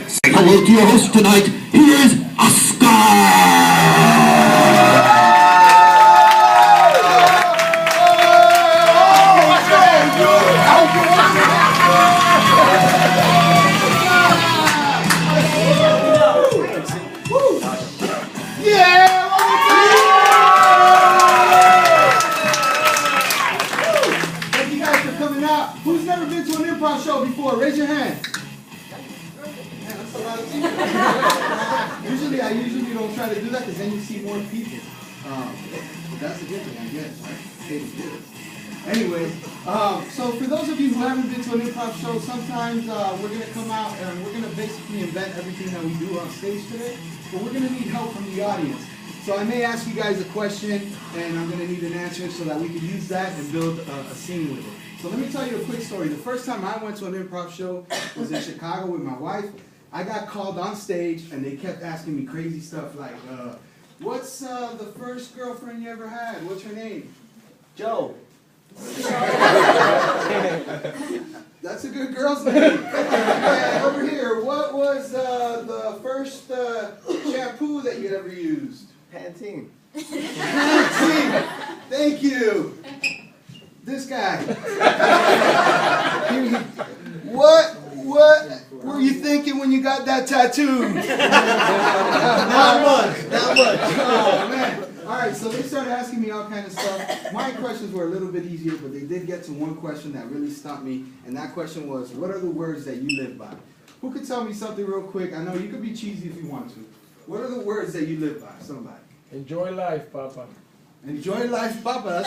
Say hello to your host tonight. Here's Oscar! Who's never been to an improv show before? Raise your hand. Man, that's a lot of people. I usually don't try to do that because then you see more people. But that's a good thing, I guess, right? Hey, it's good. Anyways, so for those of you who haven't been to an improv show, sometimes we're going to come out and we're going to basically invent everything that we do on stage today, but we're going to need help from the audience. So I may ask you guys a question, and I'm going to need an answer so that we can use that and build a scene with it. So let me tell you a quick story. The first time I went to an improv show was in Chicago with my wife. I got called on stage, and they kept asking me crazy stuff like, what's the first girlfriend you ever had? What's her name? Joe. That's a good girl's name. And over here, what was the first shampoo that you ever used? Pantene. Pantene. Thank you. This guy. What were you thinking when you got that tattoo? Not much. Oh, man. All right, so they started asking me all kind of stuff. My questions were a little bit easier, but they did get to one question that really stumped me, and that question was, what are the words that you live by? Who could tell me something real quick? I know you could be cheesy if you want to. What are the words that you live by? Somebody. Enjoy life, Papa. Enjoy life, Papa.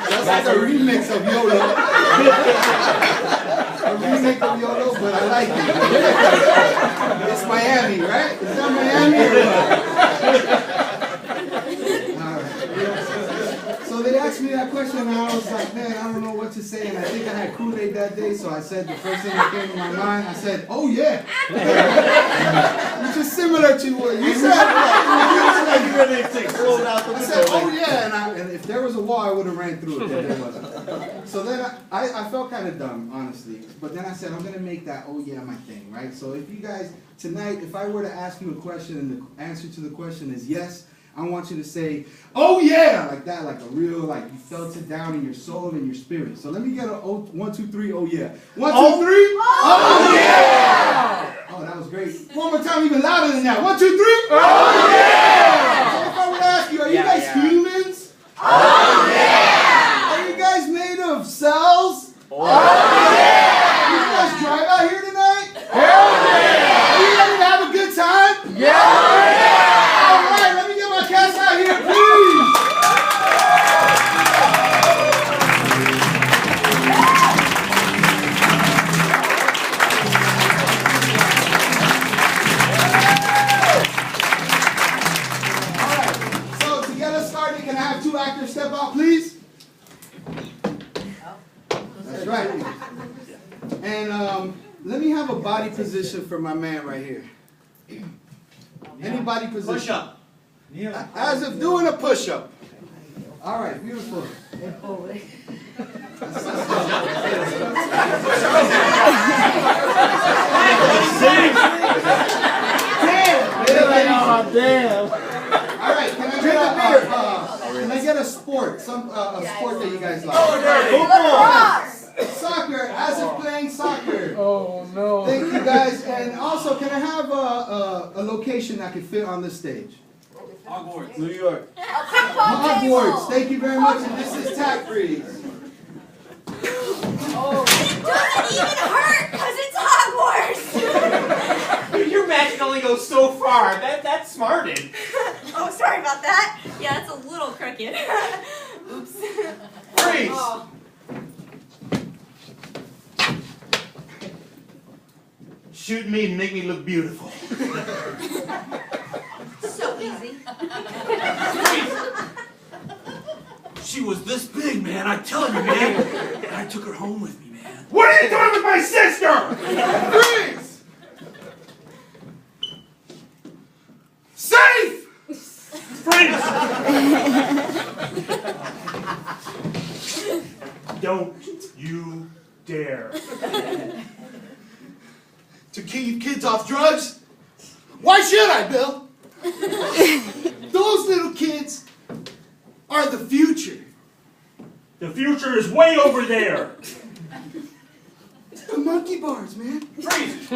That's like a remix of YOLO. A remix of YOLO, but I like it. It's Miami, right? Is that Miami or what? All right. So they asked me that question, and I was like, man, I don't know what to say. And I think I had Kool-Aid that day, so I said the first thing that came to my mind, I said, oh yeah. Which is similar to what you said. I said, oh yeah, and if there was a wall, I would have ran through it, but there wasn't. So then I felt kind of dumb, honestly. But then I said, I'm going to make that oh yeah my thing, right? So if you guys, tonight, if I were to ask you a question and the answer to the question is yes, I want you to say, oh yeah, like that, like a real, like you felt it down in your soul and your spirit. So let me get a 1, 2, 3, oh yeah. 1, 2, 3, oh yeah! Oh, that was great. One more time, even louder than that. 1, 2, 3, oh yeah! So if I would ask you, are you guys humans? Oh yeah! Are you guys made of cells? Oh yeah! You guys drive out here tonight? Hell yeah! Are you ready to have a good time? Yeah! Cats out here, please! Alright, so to get us started, can I have 2 actors step out, please? That's right. And let me have a body position for my man right here. Any body position? Push up. As if doing a push-up. All right, beautiful. Damn. All right, can I get a sport? A sport that you guys like? Soccer, as if playing soccer. Oh no. Thank you guys. And also, can I have a location that can fit on the stage? Hogwarts. New York. Hogwarts. Thank you very much. And this is Tack Freeze. Oh. It doesn't even hurt because it's Hogwarts. Dude, your magic only goes so far. That's smarted. Oh, sorry about that. Yeah, it's a little crooked. Oops. Freeze. Oh. Shoot me and make me look beautiful. So easy. She was this big, man. I'm telling you, man. And I took her home with me, man. What are you doing with my sister? Freeze! Safe! Freeze! Don't you dare. to keep kids off drugs? Why should I, Bill? Those little kids are the future. The future is way over there. The monkey bars, man. Freeze!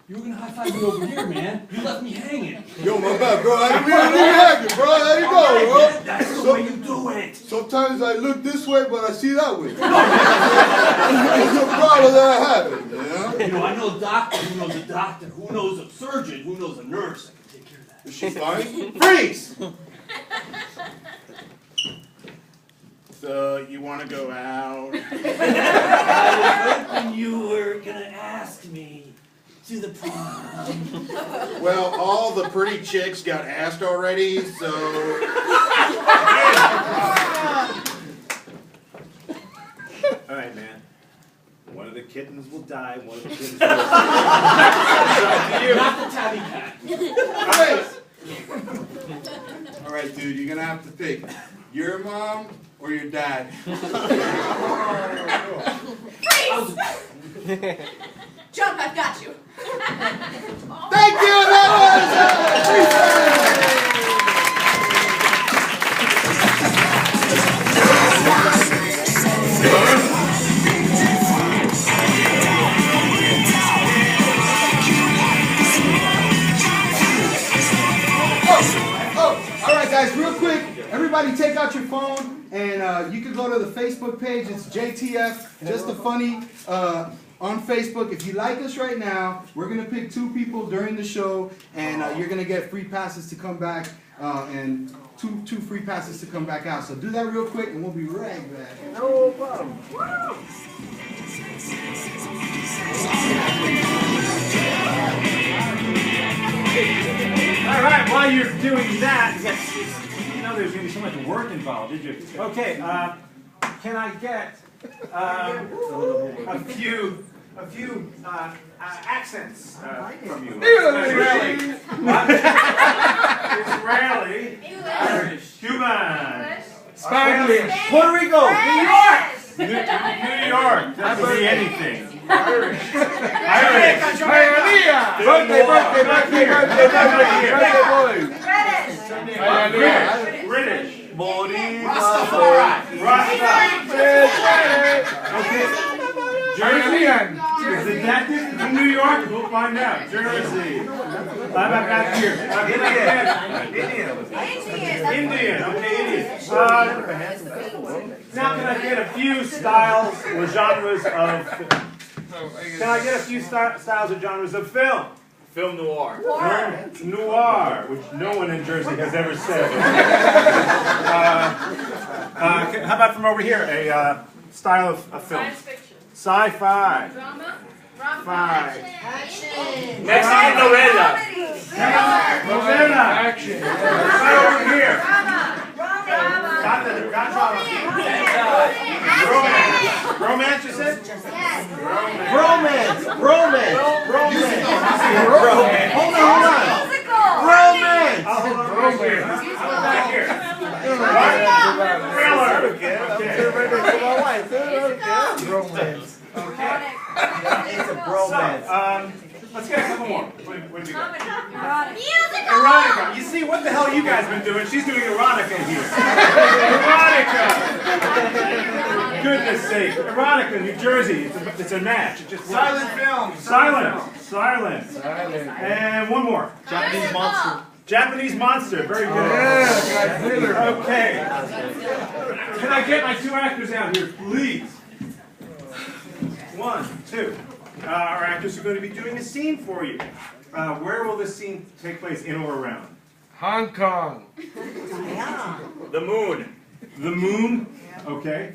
You were gonna high-five me over here, man. You left me hanging. Yo, my bad, bro. I didn't mean to leave you hanging, bro. How you go, bro? That's the way you do it. Sometimes I look this way, but I see that way. It's a problem that I have it, you know? You know, I know a doctor who knows a doctor, who knows a surgeon, who knows a nurse. I can take care of that. Is she fine? Freeze! So, you want to go out? I was hoping you were gonna ask me to the prom. Well, all the pretty chicks got asked already, so... Alright, man. One of the kittens will die, one of the kittens will Not the tabby cat. Alright, dude, you're gonna have to pick your mom or your dad. Jump, I've got you. Thank you! That Alright guys, real quick, everybody take out your phone and you can go to the Facebook page. It's JTF, Just a Funny, on Facebook. If you like us right now, we're going to pick 2 people during the show and you're going to get free passes to come back and two free passes to come back out. So do that real quick and we'll be right back. No problem. All right, while you're doing that, you know there's going to be so much work involved, did you? Okay, can I get a few accents from you? Israeli, Irish, Cuban, Spanglish. Puerto Rico, New York. New York. That could be anything. Irish. Birthday boy. British. Rastafari. Okay. Jersey. Is it that different from New York? We'll find out. Jersey. I've got here. Indian. Okay, Indian. Now can I get a few styles or genres of... Can I get a few styles or genres of film? Film noir. Noir, which no one in Jersey has ever said. How about from over here, a style of film? Science fiction. Sci-fi. Drama. Action. Mexican novela. Novella. Action. Right over here. Romance, you said? Romance! Romance! Hold on! Musical. Romance! I'll hold on right here. Back here. Romance. Let's get a couple more. What do we got? Musical. Erotica. You see, what the hell you guys been doing? She's doing erotica here. Erotica. Goodness sake. Erotica, New Jersey. It's a match. It just Silent film. Silent. And one more. Japanese monster. Japanese monster. Very good. Okay. Can I get my 2 actors out here, please? 1, 2. Our actors are going to be doing a scene for you. Where will this scene take place, in or around? Hong Kong. The moon. The moon? Okay.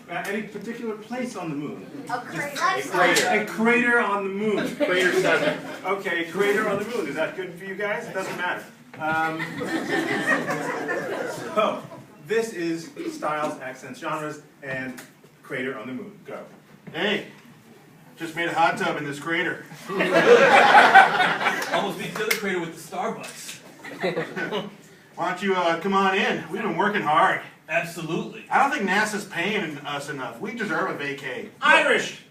Any particular place on the moon? A crater. A crater on the moon. Crater 7. Okay, a crater on the moon. Is that good for you guys? It doesn't matter. So, this is styles, accents, genres, and crater on the moon. Go. Hey, just made a hot tub in this crater. Almost beat the other crater with the Starbucks. Why don't you come on in? We've been working hard. Absolutely. I don't think NASA's paying us enough. We deserve a vacay. Irish!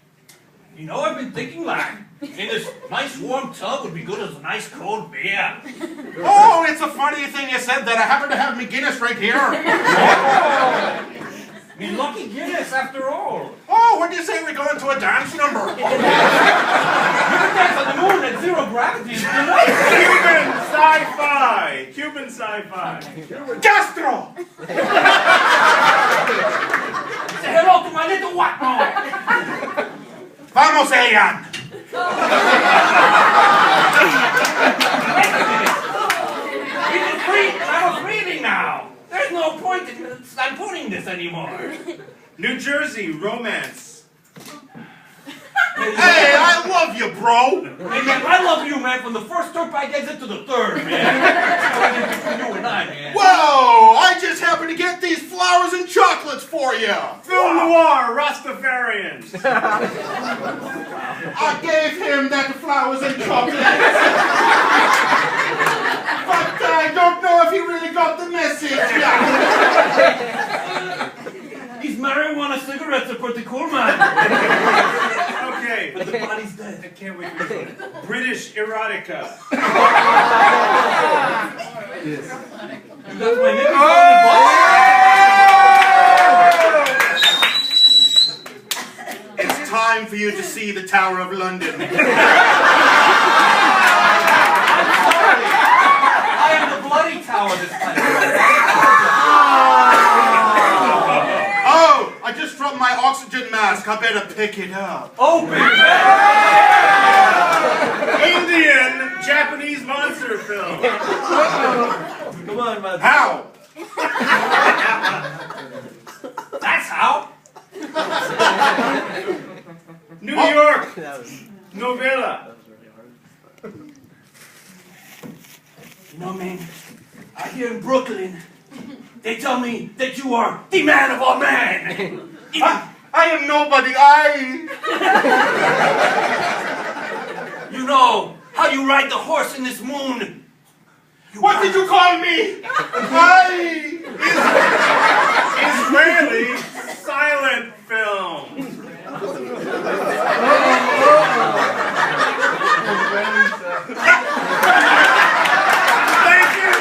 You know, I've been thinking like, in this nice warm tub would be good as a nice cold beer. Oh, it's a funny thing you said that. I happen to have McGuinness right here. Me lucky Guinness after all. Oh, what do you say we go into a dance number? You can dance on the moon at zero gravity. Cuban sci-fi! Cuban sci-fi! Castro! Say hello to my little white boy. Vamos, Elian! I'm reading now. There's no point in lampooning this anymore. New Jersey, romance. Hey, I love you, bro! Hey, man, I love you, man, from the first turnpike exit to the third, man. That's how it is between you and I, man. Whoa! I just happened to get these flowers and chocolates for you! Film noir, Rastafarians. I gave him that flowers and chocolates! But I don't know if he really got the message! These marijuana cigarettes are pretty cool, man. Okay. But the body's dead. I can't wait for this one. British erotica. You got my nigga on the bus? It's time for you to see the Tower of London. I am the bloody tower this time. Oh, I just dropped my oxygen mask. I better pick it up. Open! Indian Japanese monster film. Come on, man. How? That's how. New York. Novella. You know, man, out here in Brooklyn, they tell me that you are the man of all men. I am nobody. You know how you ride the horse in this moon. What did you call me? Israeli silent film. Thank you.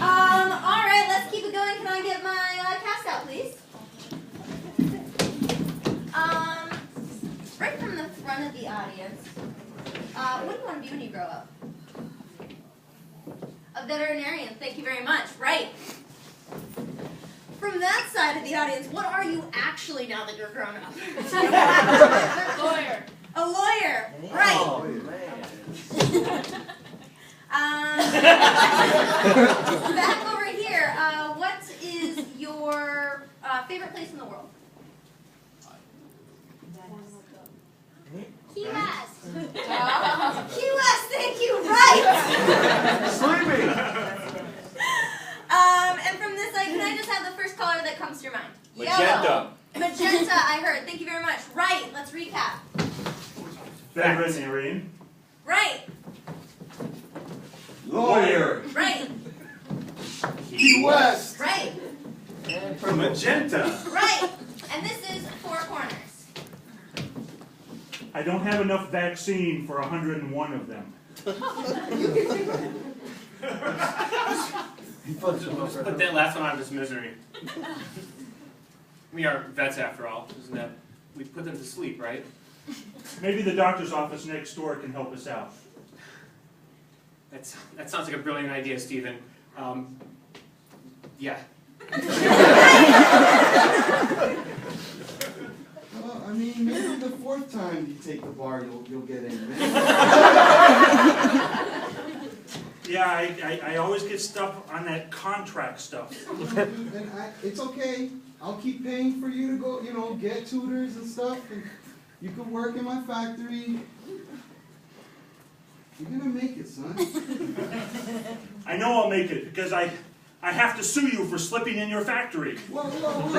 Alright, let's keep it going. Can I get my cast out, please? Right from the front of the audience, what do you want to be when you grow up? A veterinarian, thank you very much. Right. From that side of the audience, what are you actually now that you're grown up? Lawyer. A lawyer, right. Oh, man. Back over here, what is your favorite place in the world? Key West. Key West, thank you, right. Sleeping. And from this side, can I just have the first color that comes to your mind? Magenta. Yellow. Magenta, I heard. Thank you very much. Right, let's recap. Veterinarian. Right, Lawyer. right, Key West. right, Magenta. right. And this is Four Corners. I don't have enough vaccine for 101 of them. Put that last one out of his misery. We are vets after all, isn't that? We put them to sleep, right? Maybe the doctor's office next door can help us out. That sounds like a brilliant idea, Stephen. Yeah. Well, I mean, maybe the fourth time you take the bar, you'll get in. Yeah, I always get stuff on that contract stuff. And it's okay. I'll keep paying for you to go, get tutors and stuff. And you can work in my factory. You're gonna make it, son. I know I'll make it because I I have to sue you for slipping in your factory. Right!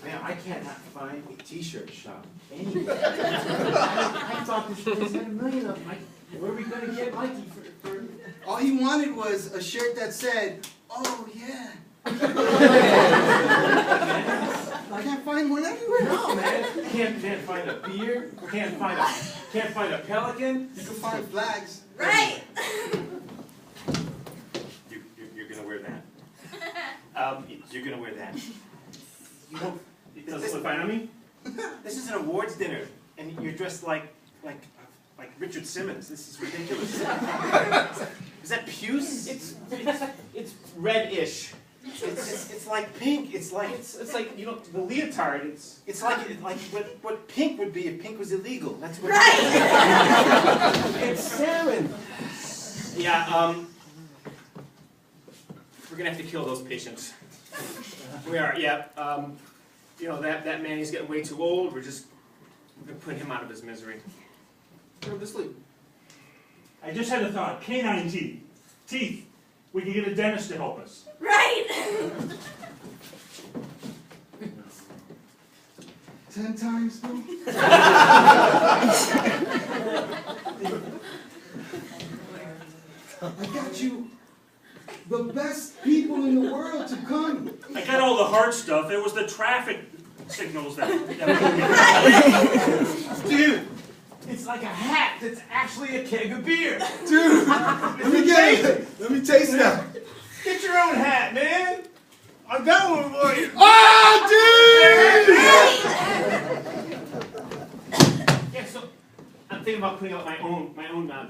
Man, I cannot find a t-shirt shop anywhere. I thought this place had a million of them. Where are we going to get Mikey for... All he wanted was a shirt that said, "Oh yeah." I can't find one anywhere. No, man. Can't find a beer. Can't find a pelican. You can find flags. Right! You're going to wear that. You're going to wear that. You don't... Does this look fine on me? This is an awards dinner, and you're dressed like Richard Simmons. This is ridiculous. Is that puce? It's reddish. It's like pink. It's like you know, the leotard. It's like what pink would be if pink was illegal. That's what. Right! It's salmon. Yeah, we're gonna have to kill those patients. We are, yeah. You know, that man, he's getting way too old. We're gonna put him out of his misery. Put him to sleep. I just had a thought. Canine teeth. Teeth. We can get a dentist to help us. Right! 10 times though? I got you the best people in the world to come. I got all the hard stuff. It was the traffic signals that Dude, it's like a hat that's actually a keg of beer. Dude, let me get it. Let me taste that. Get your own hat, man. I got one for you. Oh, dude! Yeah, so I'm thinking about putting out my own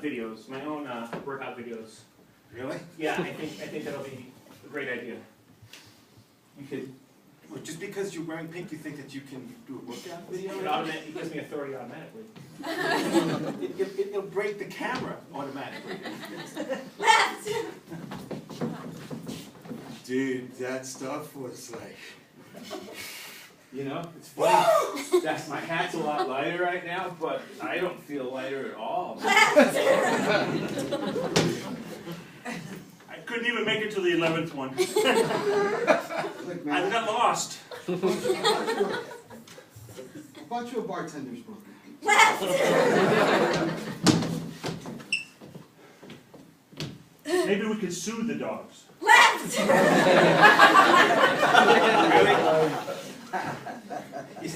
videos, my own workout videos. Really? Yeah, I think that'll be a great idea. You could. Well, just because you're wearing pink, you think that you can do a workout video? It gives me authority automatically. It'll break the camera automatically. Left! Dude, that stuff was like... You know, it's funny. That's my hat's a lot lighter right now, but I don't feel lighter at all. Left! I couldn't even make it to the 11th one. Look, I man, got lost. I bought you a bartender's book. Left! Maybe we could sue the dogs. Left! Really?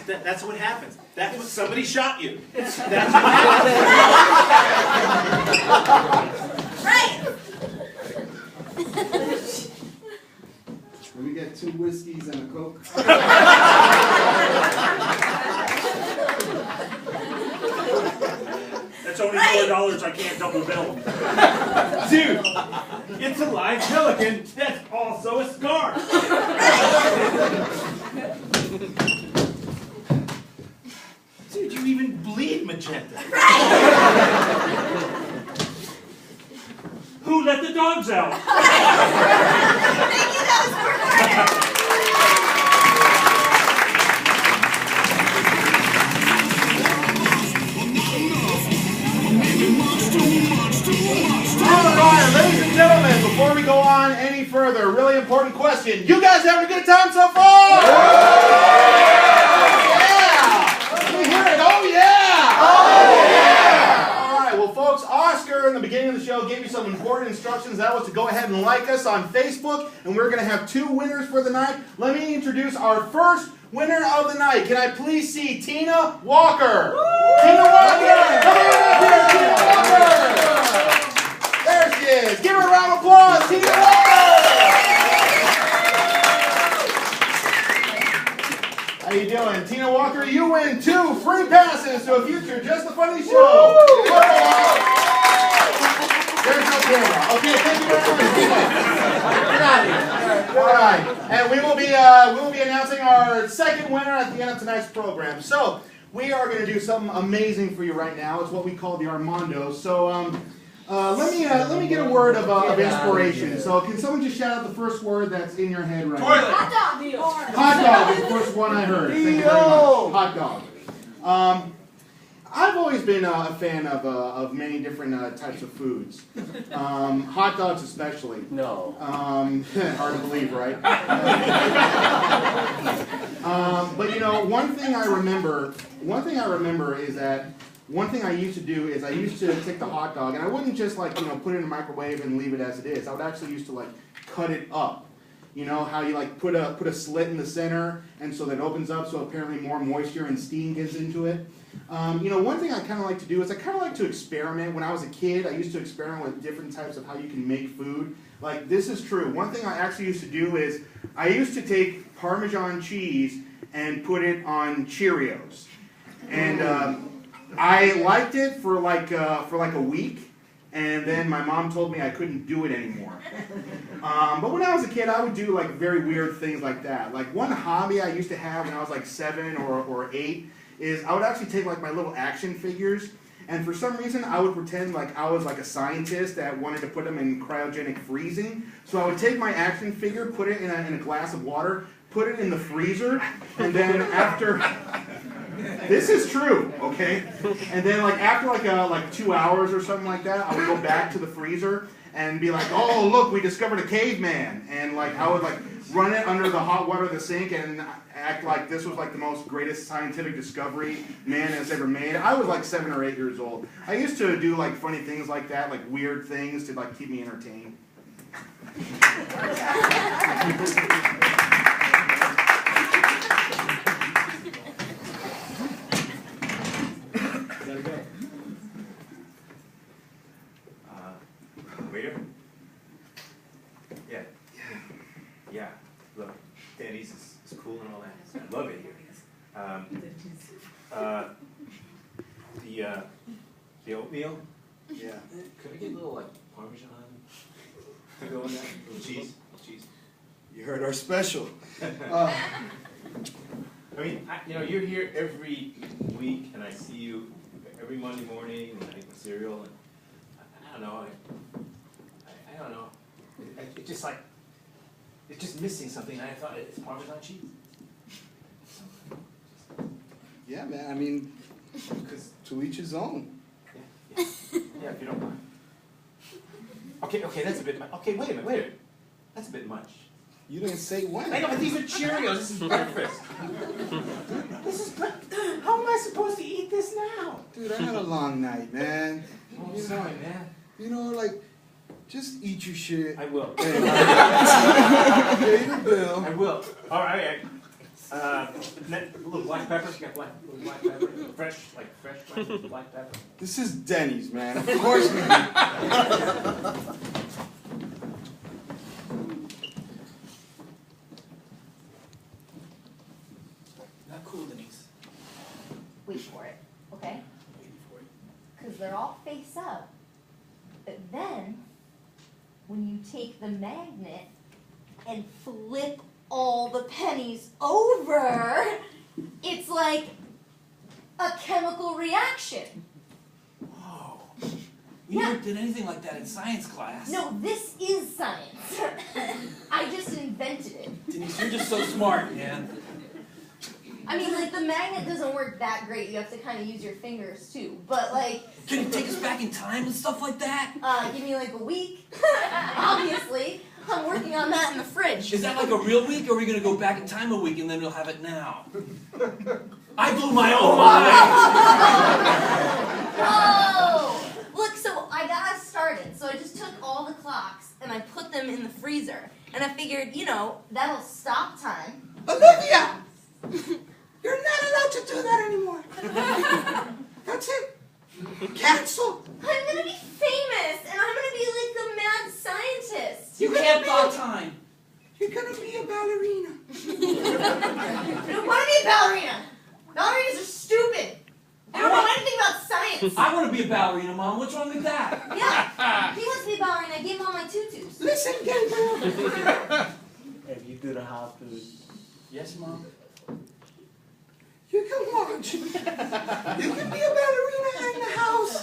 That's what happens. That's what somebody shot you. That's what happens. Right! Let me get 2 whiskeys and a Coke. That's only $4. I can't double bill. Dude, it's a live pelican that's also a scar. Dude, you even bleed magenta. Who let the dogs out? Thank you, that was perfect! Alright, ladies and gentlemen, before we go on any further, really important question. You guys having a good time so far? Yeah! Let me hear it. Oh yeah! Oh yeah! Alright, well folks, Oscar in the beginning of the show gave you some important instructions. That was to go ahead and like us on Facebook, and we're going to have 2 winners for the night. Let me introduce our first winner of the night. Can I please see Tina Walker? Tina Walker! Come on up here, Tina Walker! There she is. Give her a round of applause, Tina Walker! How you doing? Tina Walker, you win 2 free passes to a future Just the Funny show. There's no camera. Okay, thank you very much, Tina. Get out of here. All right, and we will be announcing our second winner at the end of tonight's program. So we are going to do something amazing for you right now. It's what we call the Armando. So let me get a word of inspiration. So can someone just shout out the first word that's in your head right now? Hot dog! Hot dog is the first one I heard. Thank you very much. Hot dog. I've always been a fan of many different types of foods. Hot dogs especially. No. Hard to believe, right? But you know, one thing I remember is that one thing I used to do is I used to take the hot dog and I wouldn't just like, you know, put it in the microwave and leave it as it is. I would actually used to like cut it up. You know how you like put a slit in the center and so that it opens up so apparently more moisture and steam gets into it. You know, one thing I kind of like to do is I kind of like to experiment. When I was a kid, I used to experiment with different types of how you can make food. Like, this is true. One thing I actually used to do is I used to take Parmesan cheese and put it on Cheerios. And I liked it for like a week, and then my mom told me I couldn't do it anymore. But when I was a kid, I would do like very weird things like that. Like one hobby I used to have when I was like 7 or 8 is I would actually take like my little action figures, and for some reason I would pretend like I was like a scientist that wanted to put them in cryogenic freezing. So I would take my action figure, put it in a glass of water, put it in the freezer, and then after... This is true, okay? And then like after like 2 hours or something like that, I would go back to the freezer and be like, oh look, we discovered a caveman. And like I would like run it under the hot water of the sink and act like this was like the most greatest scientific discovery man has ever made. I was like 7 or 8 years old. I used to do like funny things like that, like weird things to like keep me entertained. Waiter? Yeah. Look, Denny's is cool and all that. I love it here. The oatmeal? Yeah. Could I get a little like Parmesan to go in that? A little cheese? You heard our special. I mean, you know, you're here every week, and I see you every Monday morning, and I make cereal, and I don't know. I don't know. It's just like, it's just missing something. And I thought it's Parmesan cheese. Yeah, man. I mean, to each his own. Yeah, if you don't mind. Okay, that's a bit much. Okay, wait a minute. That's a bit much. You didn't say when. I know, but these are Cheerios. This is breakfast. How am I supposed to eat this now? Dude, I had a long night, man. Oh, I'm sorry, man. You know, like, just eat your shit. I will. Pay the bill. I will. All right. A little black pepper. You got little black pepper. Fresh black pepper. This is Denny's, man. Of course we do. Not cool, Denise. Wait for it, okay? Because they're all face up. But then, when you take the magnet and flip all the pennies over, it's like a chemical reaction. Whoa. We never did anything like that in science class. No, this is science. I just invented it. Denise, you're just so smart, man. I mean, like, the magnet doesn't work that great. You have to kind of use your fingers, too. But, like... Can you take us back in time and stuff like that? Give me, like, a week. Obviously. I'm working on that in the fridge. Is that like a real week, or are we going to go back in time a week and then we'll have it now? I blew my own mind! Whoa! Look, so I got us started. So I just took all the clocks and I put them in the freezer. And I figured, you know, that'll stop time. Olivia! You're not allowed to do that anymore. That's it. Cancel. I'm going to be famous, and I'm going to be like the mad scientist. You can't stop time. You're going to be a ballerina. I don't want to be a ballerina. Ballerinas are stupid. I don't know anything about science. I want to be a ballerina, Mom. What's wrong with that? Yeah, he wants to be a ballerina. I gave him all my tutus. Listen, Gabriel. If you do the house food. Yes, Mom? You can watch. You can be a ballerina in the house,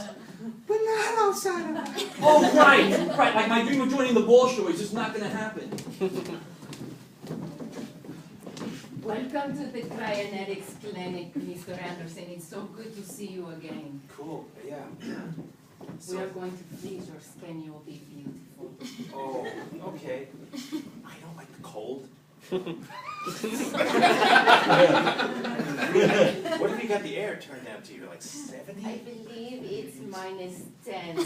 but not outside of it. Oh, right. Like my dream of joining the ball show is just not going to happen. Welcome to the Cryonetics Clinic, Mr. Anderson. It's so good to see you again. Cool. Yeah. We are going to freeze your skin. You will be beautiful. Oh, okay. I don't like the cold. What have you got the air turned down to? You're like 70? I believe it's -10.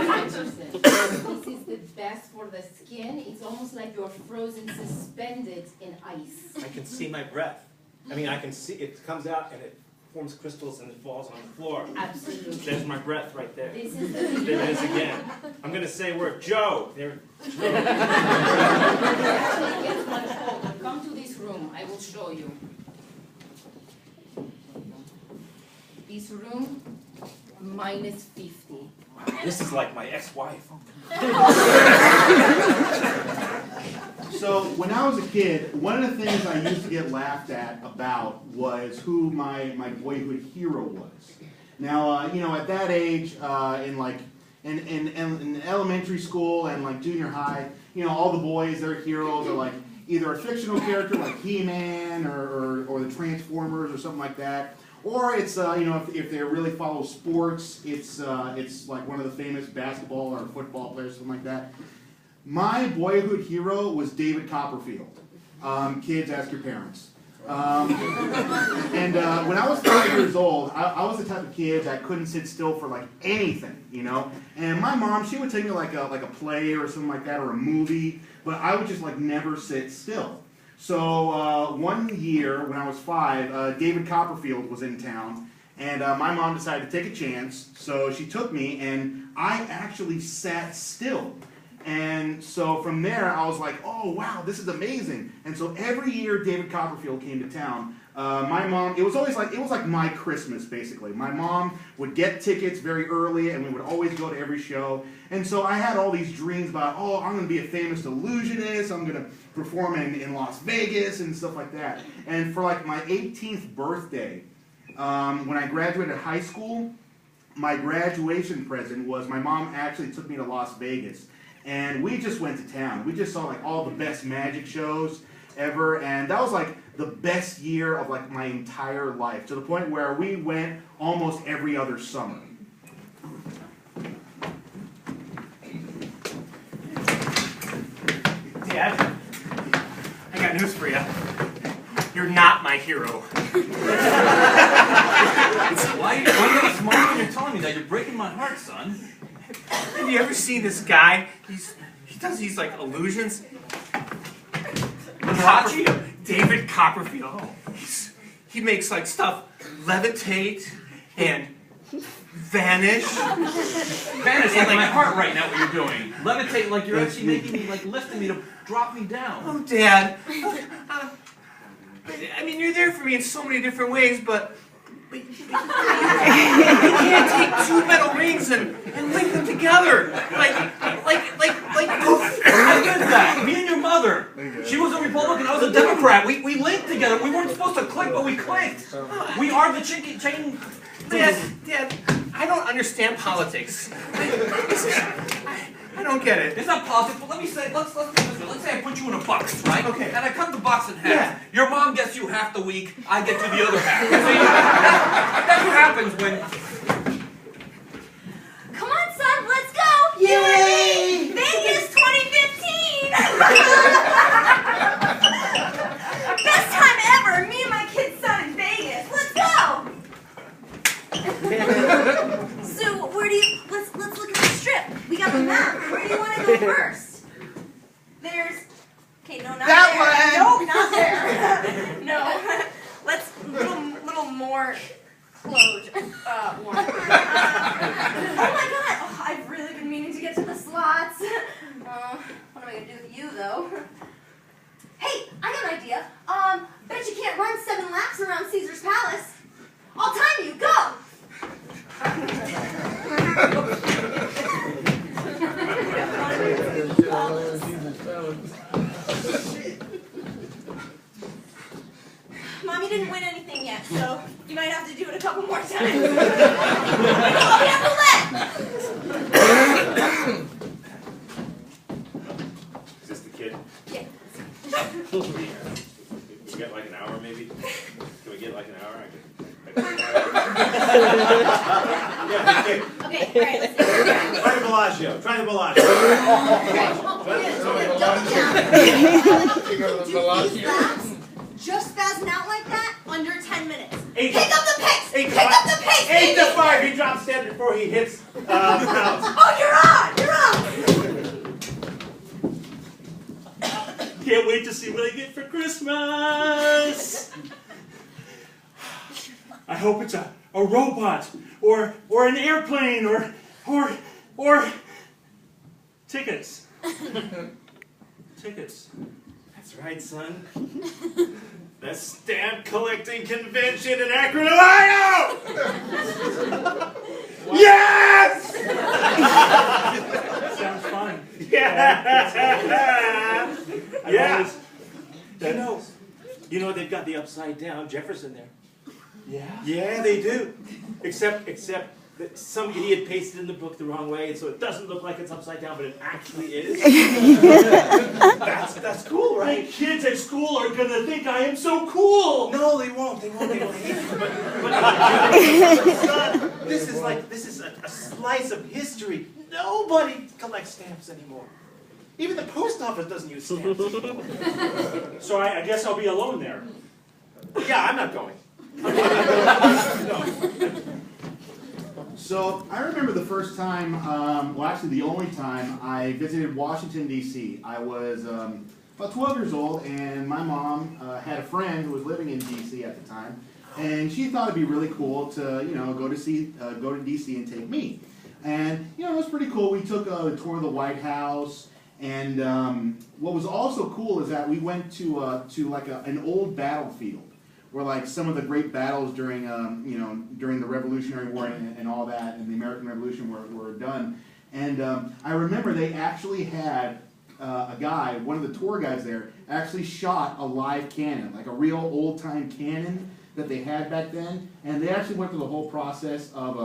Anderson, this is the best for the skin. It's almost like you're frozen, suspended in ice. I can see my breath. I mean, I can see it comes out and it forms crystals and it falls on the floor. Absolutely. There's my breath right there. This is There it is again. I'm going to say word. Joe. There. Actually, it gets much colder. Come to this room. I will show you. This room, -50. This is like my ex-wife. So when I was a kid, one of the things I used to get laughed at about was who my boyhood hero was. Now, you know, at that age, in elementary school and like junior high, you know, all the boys, their heroes are like either a fictional character like He-Man or the Transformers or something like that. Or it's, you know, if they really follow sports, it's like one of the famous basketball or football players, something like that. My boyhood hero was David Copperfield. Kids, ask your parents. When I was 5 years old, I was the type of kid that couldn't sit still for like anything, you know. And my mom, she would take me like a play or something like that or a movie, but I would just like never sit still. So one year when I was 5, David Copperfield was in town, and my mom decided to take a chance. So she took me, and I actually sat still. And so from there, I was like, oh, wow, this is amazing. And so every year David Copperfield came to town, my mom, it was like my Christmas, basically. My mom would get tickets very early, and we would always go to every show. And so I had all these dreams about, oh, I'm going to be a famous illusionist. I'm going to perform in Las Vegas and stuff like that. And for like my 18th birthday, when I graduated high school, my graduation present was my mom actually took me to Las Vegas. And we just went to town. We just saw like all the best magic shows ever, and that was like the best year of like my entire life, to the point where we went almost every other summer. Dad, I got news for you. You're not my hero. Why are you smiling when you're telling me that? You're breaking my heart, son. Have you ever seen this guy? He does these like illusions. Copperfield, David Copperfield. He makes like stuff levitate and vanish. Vanish like my heart right now. What you're doing? Levitate like you're actually making me, like lifting me to drop me down. Oh, Dad. I mean, you're there for me in so many different ways, but you can't take two metal rings and link them together. Like. I did that. Me and your mother. She was a Republican, I was a Democrat. We linked together. We weren't supposed to click, but we clicked. We are the chain. Dad, I don't understand politics. I don't get it. It's not politics, but let me say, let's do this. Let's say I put you in a box, right? Okay. And I cut the box in half. Yeah. Your mom gets you half the week, I get you the other half. See, that's what happens when... Come on, son, let's go! Yay! Vegas 2015! Best time ever! Me and my kid's son in Vegas. Let's go! So, where do you... Let's look at the strip. We got the map. Where do you want to go first? There's... Okay, no, not That there. one. No, not there. No. Let's... Little more... Closed. Oh my god! Oh, I've really been meaning to get to the slots. What am I gonna do with you, though? Hey, I got an idea. Bet you can't run 7 laps around Caesar's Palace. I'll time you. Go! Mommy didn't win anything yet, so you might have to do it a couple more times. I'll be on the left. Is this the kid? Yeah. You got Okay, all right, listen. Try the Bellagio. Try the Bellagio. Do these laps just spazzing out like that under 10 minutes. Eight Pick to- up the pace! eight to Pick five. up the pace! 8 to baby! 5. He drops dead before he hits balance. Oh, you're on! You're on! Can't wait to see what I get for Christmas. I hope it's a robot or an airplane or tickets. Tickets. That's right, son. The stamp collecting convention in Akron, Ohio! Yes! Sounds fun. Yeah! Yeah! You know they've got the upside down Jefferson there. Yeah. Yeah, they do. Except that some idiot pasted in the book the wrong way, and so it doesn't look like it's upside down, but it actually is. That's cool, My right? kids at school are gonna think I am so cool. No, they won't. They won't hate you. But son, this is a slice of history. Nobody collects stamps anymore. Even the post office doesn't use stamps anymore. So I guess I'll be alone there. Yeah, I'm not going. So I remember the first time, well actually the only time I visited Washington, D.C. I was about 12 years old, and my mom had a friend who was living in D.C. at the time, and she thought it'd be really cool to, go to D.C. and take me. And, it was pretty cool. We took a tour of the White House, and what was also cool is that we went to like an old battlefield, where like some of the great battles during during the Revolutionary War and all that, and the American Revolution were done. And I remember they actually had a guy, one of the tour guides there, actually shot a live cannon, like a real old-time cannon that they had back then. And they actually went through the whole process of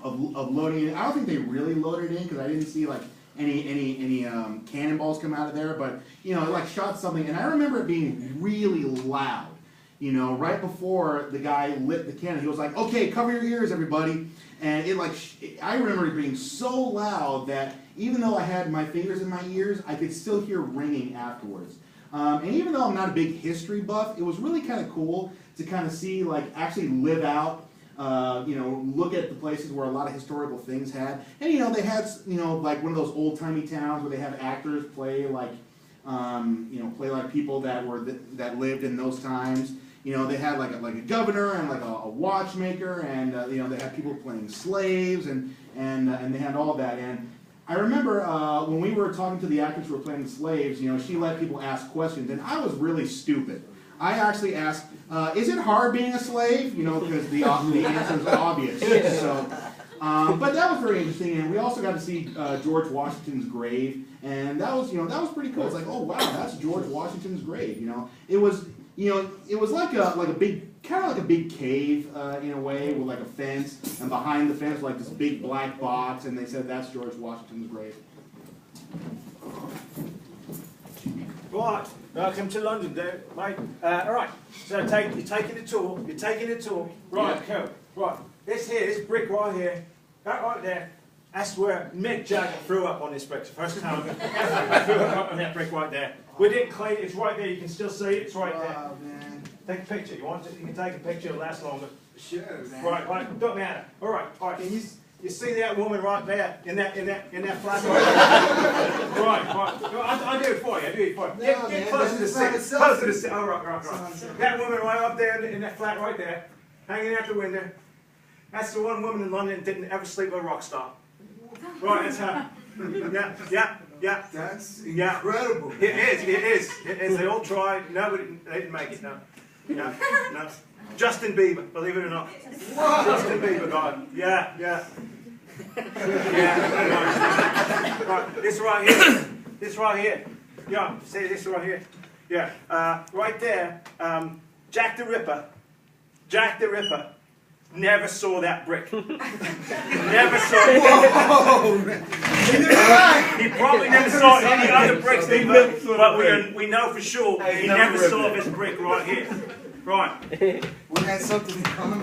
loading it. I don't think they really loaded it in, because I didn't see like any cannonballs come out of there. But it like shot something, and I remember it being really loud. Right before the guy lit the cannon, he was like, "Okay, cover your ears, everybody." And I remember it being so loud that even though I had my fingers in my ears, I could still hear ringing afterwards. And even though I'm not a big history buff, it was really kind of cool to kind of see, like, actually live out, look at the places where a lot of historical things had. And, they had, like one of those old-timey towns where they have actors play like people that lived in those times. They had like a governor and like a watchmaker, and they had people playing slaves, and they had all that. And I remember when we were talking to the actors who were playing the slaves, she let people ask questions, and I was really stupid. I actually asked, "Is it hard being a slave?" Because the answer is obvious. So, but that was very interesting, and we also got to see George Washington's grave, and that was pretty cool. It's like, oh wow, that's George Washington's grave. It was like a big, kind of like a big cave in a way, with like a fence, and behind the fence like this big black box, and they said that's George Washington's grave. Right, welcome to London, mate. All right, so you're taking the tour. Right, cool. Right, this brick right here, that right there, that's where Mick Jagger threw up on this brick. The first time I threw up on that brick right there. We didn't clean it, it's right there, you can still see it, it's right there. Oh, man. Take a picture, you want to? You can take a picture, it'll last longer. Sure, man. Right, don't matter. All right, can you see that woman right there in that flat right there? Right. I'll do it for you. Get close to the seat. Close to the seat. Oh, right. That woman right up there in that flat right there, hanging out the window. That's the one woman in London that didn't ever sleep with a rock star. Right, that's her. Yeah. That's incredible. It is. They all tried. Nobody, they didn't make it. No. Justin Bieber, believe it or not. Whoa. Justin Bieber, God. Yeah. Yeah. Right, this right here. Yeah, see this right here. Yeah, right there. Jack the Ripper. Never saw that brick. Never saw it. Whoa! He probably never saw any other bricks either, but we know for sure he never saw this brick right here. Right. We had something in common.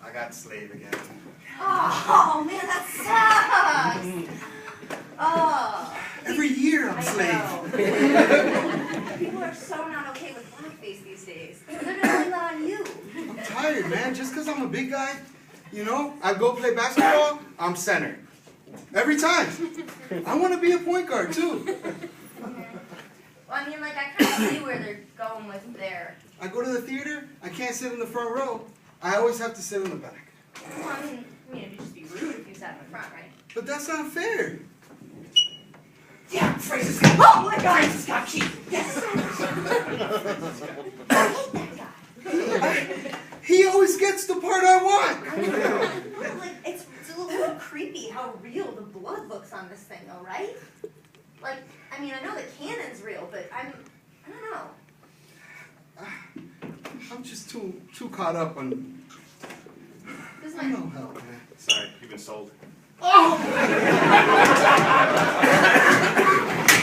I got slave again. Oh man, that sucks. Oh. Every year I'm I slave. know. People are so not okay with blackface these days. They're gonna blame that on you. I'm tired, man. Just because I'm a big guy, you know, I go play basketball, I'm center. Every time. I want to be a point guard, too. Well, I mean, like, I kind of see where they're going with there. I go to the theater, I can't sit in the front row. I always have to sit in the back. Well, I mean, it'd just be rude if you sat in the front, right? But that's not fair. Yeah, Francis got. Oh my God, Francis got cheap. Yes. I hate that guy. He always gets the part I want. I know. Like, it's a little creepy how real the blood looks on this thing, though, right? Like, I mean, I know the cannon's real, but I don't know. I'm just too caught up on. This I might. know help, man. Sorry, you've been sold. Oh!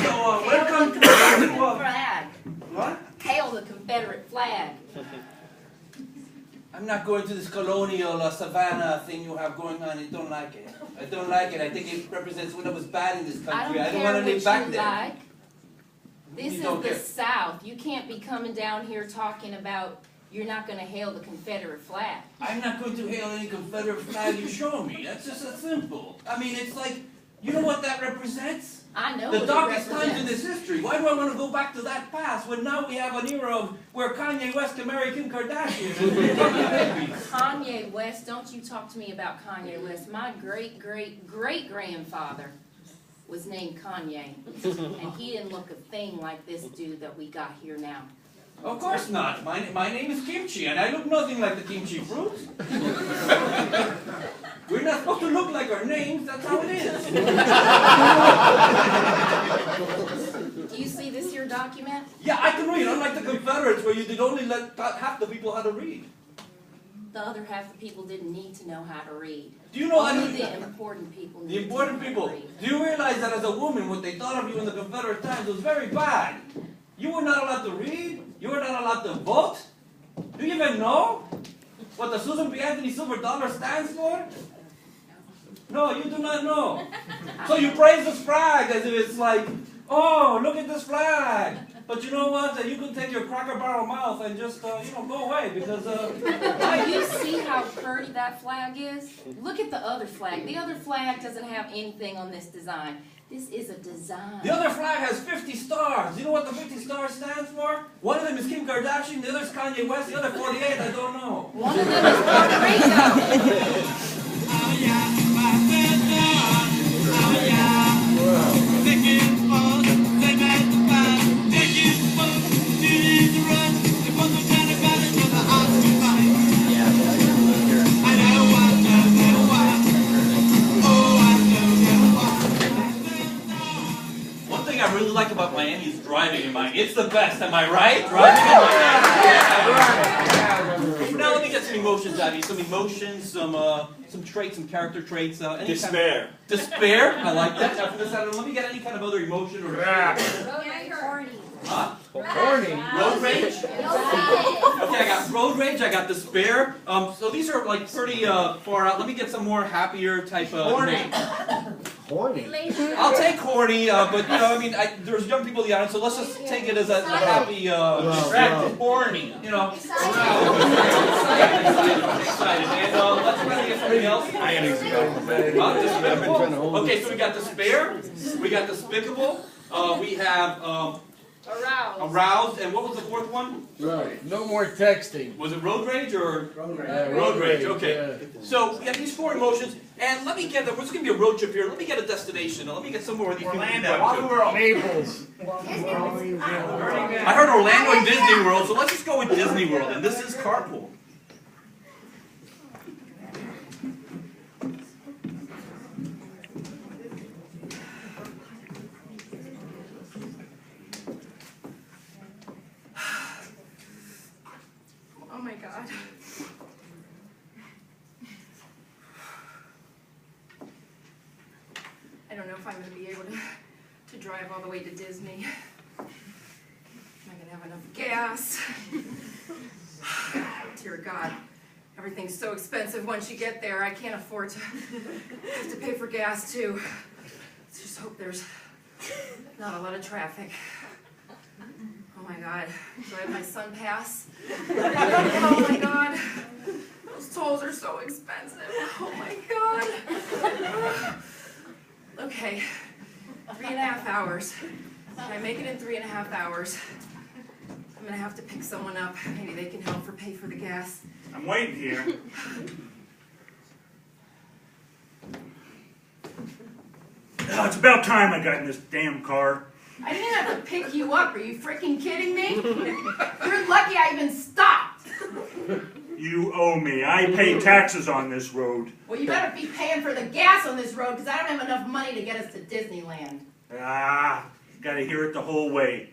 So, welcome to the Flag. What? Hail the Confederate flag. I'm not going to this colonial savannah thing you have going on. I don't like it. I don't like it. I think it represents when I was bad in this country. I don't want care to live what back you there. like. This You is don't the care. South. You can't be coming down here talking about you're not going to hail the Confederate flag. I'm not going to hail any Confederate flag you show me. That's just that simple. I mean, it's like, you know what that represents? I know The what it darkest times in represents. this history. Why do I want to go back to that past when now we have an era of where Kanye West can marry Kim Kardashian? Kanye West, don't you talk to me about Kanye West. My great-great-great-grandfather was named Kanye, and he didn't look a thing like this dude that we got here now. Of course not. My name is Kimchi, and I look nothing like the kimchi fruit. We're not supposed to look like our names. That's how it is. Do you see this here document? Yeah, I can read. Unlike the Confederates, where you did only let half the people how to read. The other half of the people didn't need to know how to read. Do you know Only that? the important people The need important to know people. how to read. Do you realize that as a woman, what they thought of you in the Confederate times was very bad? You were not allowed to read. You were not allowed to vote. Do you even know what the Susan B. Anthony silver dollar stands for? No, you do not know. So you praise this flag as if it's like, oh, look at this flag. But you know what? You can take your Cracker Barrel mouth and just, go away because. Do you see how pretty that flag is? Look at the other flag. The other flag doesn't have anything on this design. This is a design. The other flag has 50 stars. You know what the 50 stars stands for? One of them is Kim Kardashian, the other is Kanye West, the other 48, I don't know. One of them is Puerto Rico. One thing I really like about Miami is driving in Miami. It's the best, am I right? Driving in Miami. Now let me get some emotions out of you. Some emotions, some traits, some character traits. Any Despair. Kind of, despair. I like that. After this, let me get any kind of other emotion or. Huh? Horny. Road rage. Okay, I got road rage. I got despair. So these are like pretty far out. Let me get some more happier type of. Horny. I'll take horny, but I mean, there's young people in the audience, so let's just take it as a happy, distracted, horny, excited. And let's try to get something else. Despicable. Okay, so we got despair, we got despicable, we have aroused, and what was the fourth one? Right. No more texting. Was it road rage or? Road Road rage, okay. Yeah. So we have these four emotions, and let me get, we're just going to be a road trip here, let me get a destination, let me get somewhere where these people can go to. Naples. I heard Orlando and Disney World, so let's just go with Disney World, and this is carpool. Oh my God. I don't know if I'm going to be able to drive all the way to Disney. Am I going to have enough gas? Dear God, Everything's so expensive once you get there. I can't afford to have to pay for gas too. Let's just hope there's not a lot of traffic. Oh my God, do I have my sun pass? Oh my God, those tolls are so expensive. Oh my God. Okay, 3.5 hours. Can I make it in 3.5 hours? I'm gonna have to pick someone up. Maybe they can help pay for the gas. I'm waiting here. Oh, it's about time I got in this damn car. I didn't have to pick you up. Are you freaking kidding me? You're lucky I even stopped. You owe me. I pay taxes on this road. Well, you better be paying for the gas on this road because I don't have enough money to get us to Disneyland. Ah, gotta hear it the whole way.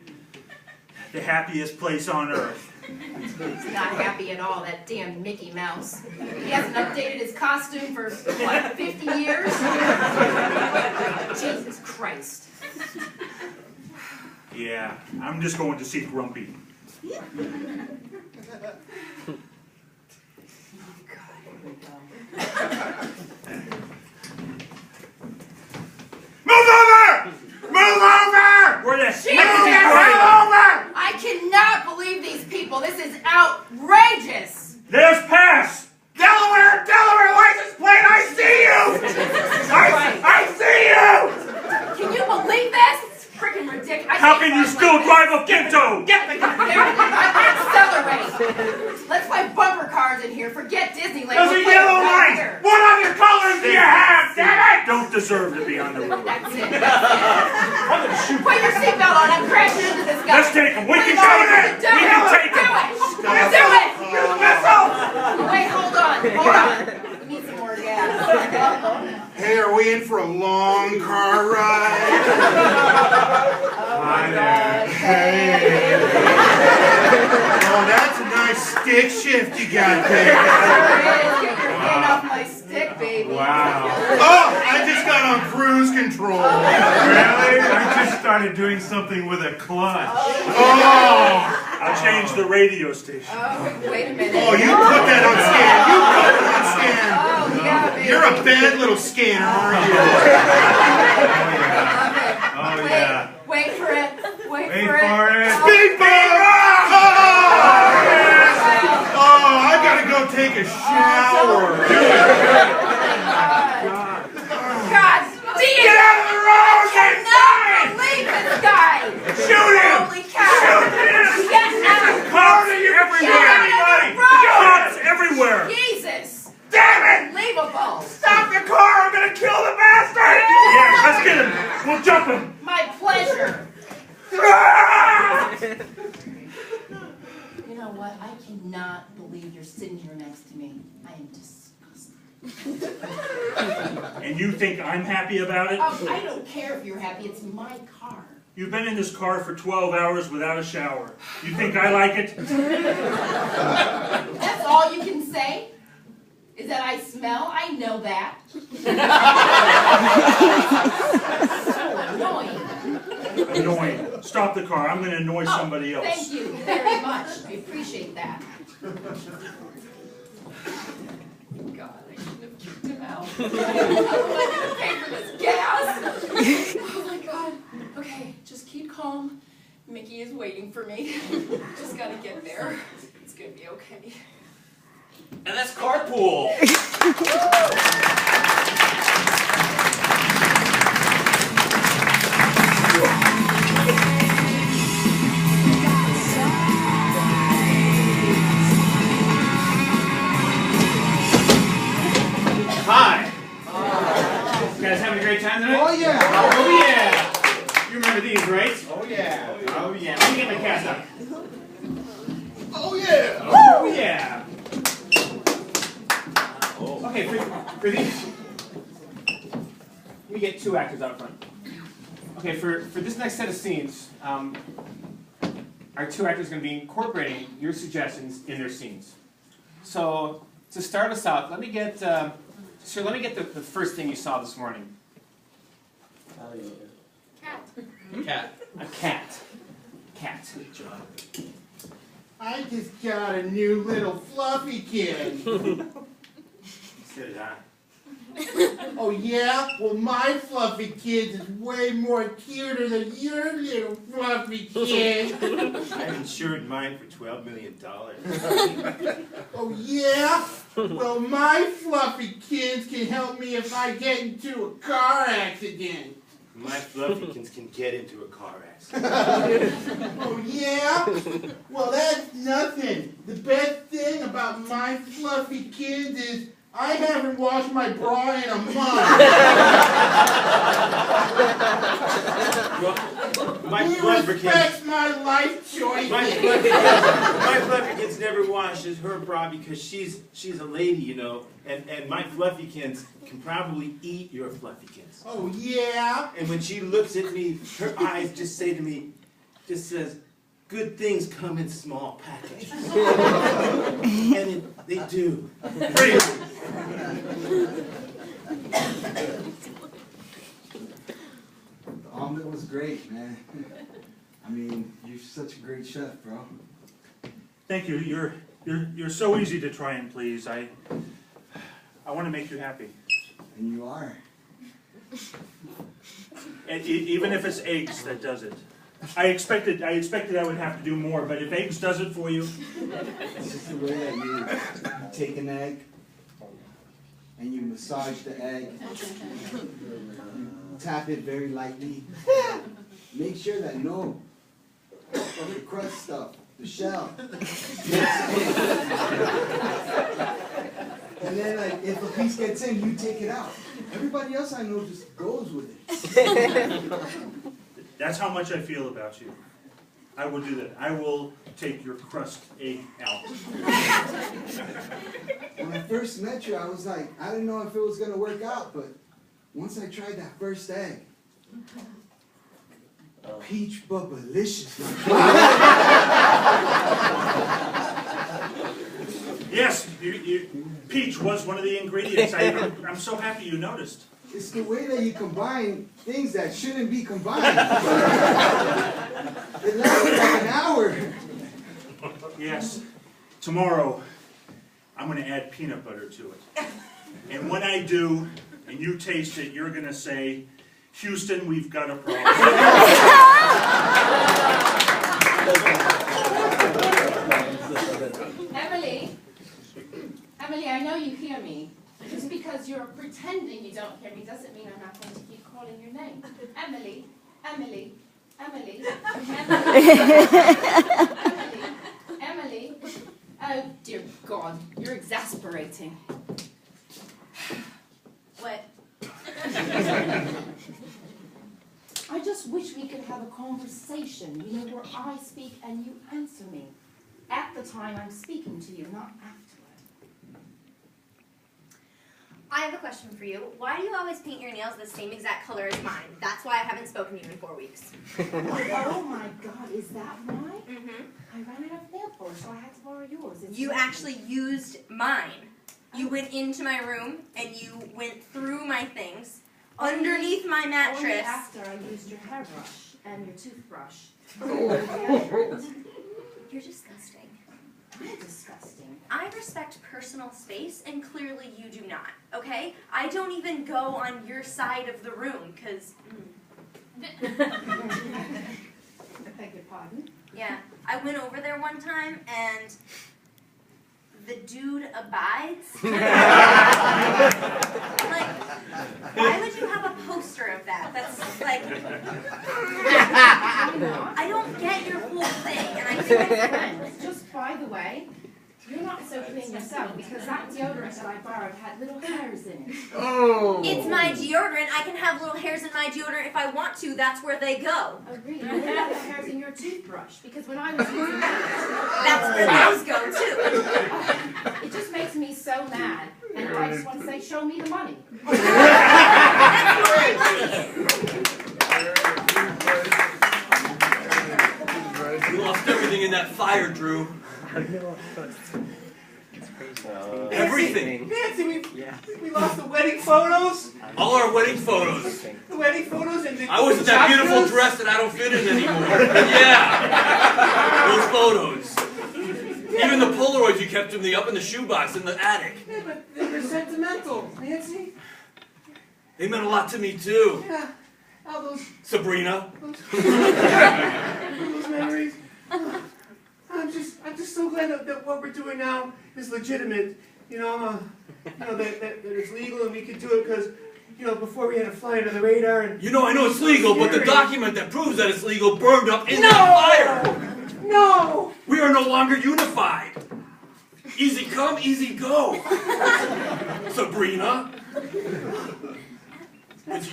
The happiest place on earth. He's not happy at all, that damn Mickey Mouse. He hasn't updated his costume for, what, 50 years? Jesus Christ. Yeah, I'm just going to see Grumpy. Move over! Move over! Where the Jesus! Move over! I cannot believe these people. This is outrageous. There's Pass! Delaware license plate! I see you! I see you! Can you believe this? It's freaking ridiculous. How can you still drive a Pinto? Get the Accelerate. Let's play bumper cars in here. Forget Disneyland. There's a yellow right light! here. What other colors do you have, damn it? Don't deserve to be on the road. That's it. Put your seatbelt on. I'm crashing into this guy. Let's take him. We can take him. We can take him. Do it. Use the missile. Wait, hold on. Hold on. We need some more gas. Hey, are we in for a long car ride? Hi there. Hey. Oh, that's a nice stick shift you got there. Get your hand off my stick, baby. Wow. Oh, I just got on cruise control. Really? I just started doing something with a clutch. Oh. I'll change the radio station. Oh, wait a minute. Oh, you put that on scan. You put it on scan. Oh, yeah, baby. You're a bad little scanner, aren't you? Oh, yeah. Wait for it. Wait for for it. it. Speed bump! Oh, I gotta go take a shower. God damn! Get out of the road! I cannot believe this guy! Shoot him! Holy cow! Shoot him! Get out of the Cops everywhere! Cops everywhere! Jesus! Damn it! Unbelievable! Stop the car! I'm gonna kill the bastard! Yeah, let's get him! We'll jump him! My pleasure! You know what? I cannot believe you're sitting here next to me. I am disgusted. And you think I'm happy about it? Oh, I don't care if you're happy. It's my car. You've been in this car for 12 hours without a shower. You think I like it? That's all you can say? Is that I smell? I know that. So annoying. Annoying. Stop the car. I'm going to annoy somebody else. Thank you very much. I appreciate that. God, I shouldn't have kicked him out. How am I going to pay for this gas? Oh my God. Okay, just keep calm. Mickey is waiting for me. Just got to get there. It's going to be okay. And that's carpool. Hi. You guys having a great time tonight? Oh yeah. Oh yeah. You remember these, right? Oh yeah. Oh yeah. Let me get my cast up. Oh yeah. Oh yeah. Okay, for these, let me get two actors out front. Okay, for this next set of scenes, our two actors are going to be incorporating your suggestions in their scenes. So to start us out, let me get the first thing you saw this morning. Cat. A cat. Cat. Good job. I just got a new little fluffy kid. So did I. Oh yeah? Well, my fluffy kid is way more cuter than your little fluffy kid. I insured mine for $12 million. Oh yeah? Well, my fluffy kids can help me if I get into a car accident. My fluffykins can get into a car accident. Oh yeah? Well, that's nothing. The best thing about my fluffy kids is I haven't washed my bra in a month. My He respects my life choices. My fluffykins never washes her bra because she's a lady, you know, and my fluffykins can probably eat your fluffykins. Oh yeah? And when she looks at me, her eyes just say to me, just says, good things come in small packages. And they do. Freeze. The omelet was great, man. I mean, you're such a great chef, bro. Thank you. You're so easy to try and please. I want to make you happy. And you are. And even if it's eggs that does it. I expected I would have to do more, but if eggs does it for you. It's just the way that you take an egg and you massage the egg. You tap it very lightly. Make sure that no the crust stuff, the shell. And then like if a piece gets in, you take it out. Everybody else I know just goes with it. That's how much I feel about you. I will do that. I will take your crust egg out. When I first met you, I was like, I didn't know if it was going to work out, but once I tried that first egg, peach bubblicious. Yes, peach was one of the ingredients. I'm so happy you noticed. It's the way that you combine things that shouldn't be combined. It lasted like an hour. Yes. Tomorrow, I'm going to add peanut butter to it. And when I do, and you taste it, you're going to say, Houston, we've got a problem. Emily, I know you hear me. Just because you're pretending you don't hear me doesn't mean I'm not going to keep calling your name. Emily, Emily, Emily, Emily, Emily. Oh, dear God, you're exasperating. What? I just wish we could have a conversation, you know, where I speak and you answer me. At the time I'm speaking to you, not afterward. I have a question for you. Why do you always paint your nails the same exact color as mine? That's why I haven't spoken to you in 4 weeks. Oh my God, is that why? Mm-hmm. I ran out of nail polish, so I had to borrow yours. You actually used mine. You went into my room and you went through my things, underneath my mattress. Only after I used your hairbrush and your toothbrush. You're disgusting. I'm disgusting. I respect personal space, and clearly you do not, okay? I don't even go on your side of the room, because... I beg your pardon? Yeah, I went over there one time, and the dude abides. Like, why would you have a poster of that? That's like... I don't get your whole thing, and I think... Just by the way, you're not so clean yourself because that deodorant that I borrowed had little hairs in it. Oh. It's my deodorant. I can have little hairs in my deodorant if I want to. That's where they go. Agreed. What about the hairs in your toothbrush? Because when I was using that, that's where those go too. It just makes me so mad, and I just want to say, show me the money. That's where my money is. You lost everything in that fire, Drew. Everything. Nancy, we lost the wedding photos. All our wedding photos. The wedding photos and the I was in that beautiful dress that I don't fit in anymore. Yeah. Those photos. Even the Polaroids you kept up in the shoebox in the attic. Yeah, but they're sentimental, Nancy. They meant a lot to me too. Yeah. All those Sabrina. those memories. I'm just so glad that what we're doing now is legitimate. That it's legal and we can do it because, before we had to fly under the radar and. I know it's legal, but the document that proves that it's legal burned up in that fire. No! We are no longer unified. Easy come, easy go. Sabrina. That's.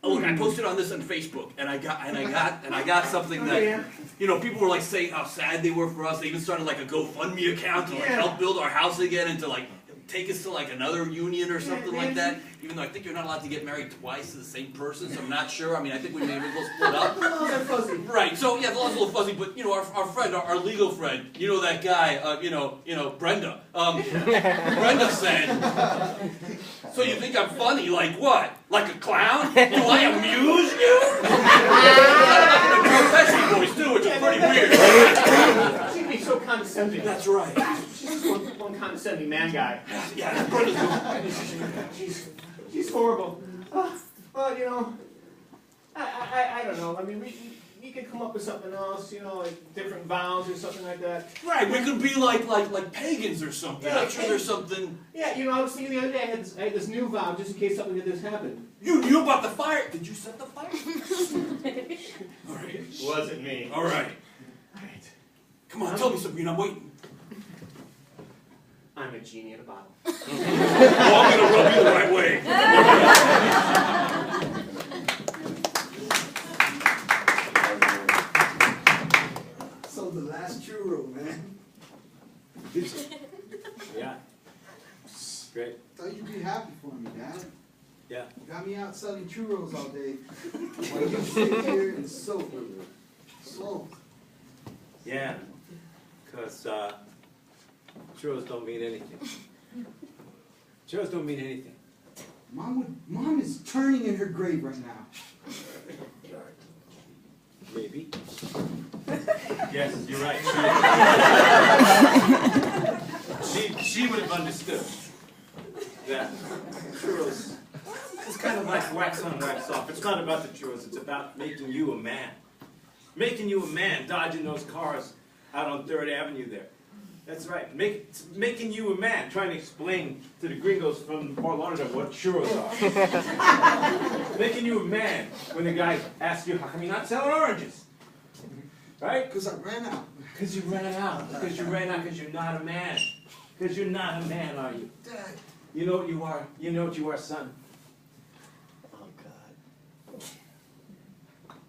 Oh, look, I posted on this on Facebook, and I got something that, people were like saying how sad they were for us. They even started like a GoFundMe account to like help build our house again and to like take us to like another union or something like that. Even though I think you're not allowed to get married twice to the same person, so I'm not sure. I mean, I think we may be able to split up. Oh, they're fuzzy. Right. So yeah, the law's a little fuzzy, but our friend, our legal friend, that guy, Brenda. Brenda said. So you think I'm funny? Like what? Like a clown? Do I amuse you? Pesky voice too, which is pretty weird. She'd be so condescending. That's right. She's just one condescending man guy. Yeah, Brenda's She's horrible. Well, I don't know. I mean, we could come up with something else, like different vows or something like that. right. We could be like pagans or something. Yeah, I'm sure there's something. Yeah, I was thinking the other day I had this new vow just in case something like this happened. You knew about the fire? Did you set the fire? All right. Wasn't me. All right. All right. Come on, tell me, Sabrina. I'm waiting. I'm a genie in a bottle. Oh, I'm gonna rub you the right way. So the last churro, man. Yeah. Great. Thought you'd be happy for me, Dad. Yeah. You got me out selling churros all day. While you sit here and soak. Slow. Yeah. Because churros don't mean anything. Churros don't mean anything. Mom is turning in her grave right now. Maybe. Yes, you're right. She would have understood that churros is kind of like wax on, wax off. It's not about the churros. It's about making you a man. Making you a man, dodging those cars out on 3rd Avenue there. That's right. Making you a man, trying to explain to the gringos from Fort Lauderdale what churros are. Making you a man when the guy asks you, how come you're not selling oranges? Right? Because I ran out. Because you ran out. Because you ran out because you're not a man. Because you're not a man, are you? Dad. You know what you are. You know what you are, son. Oh, God.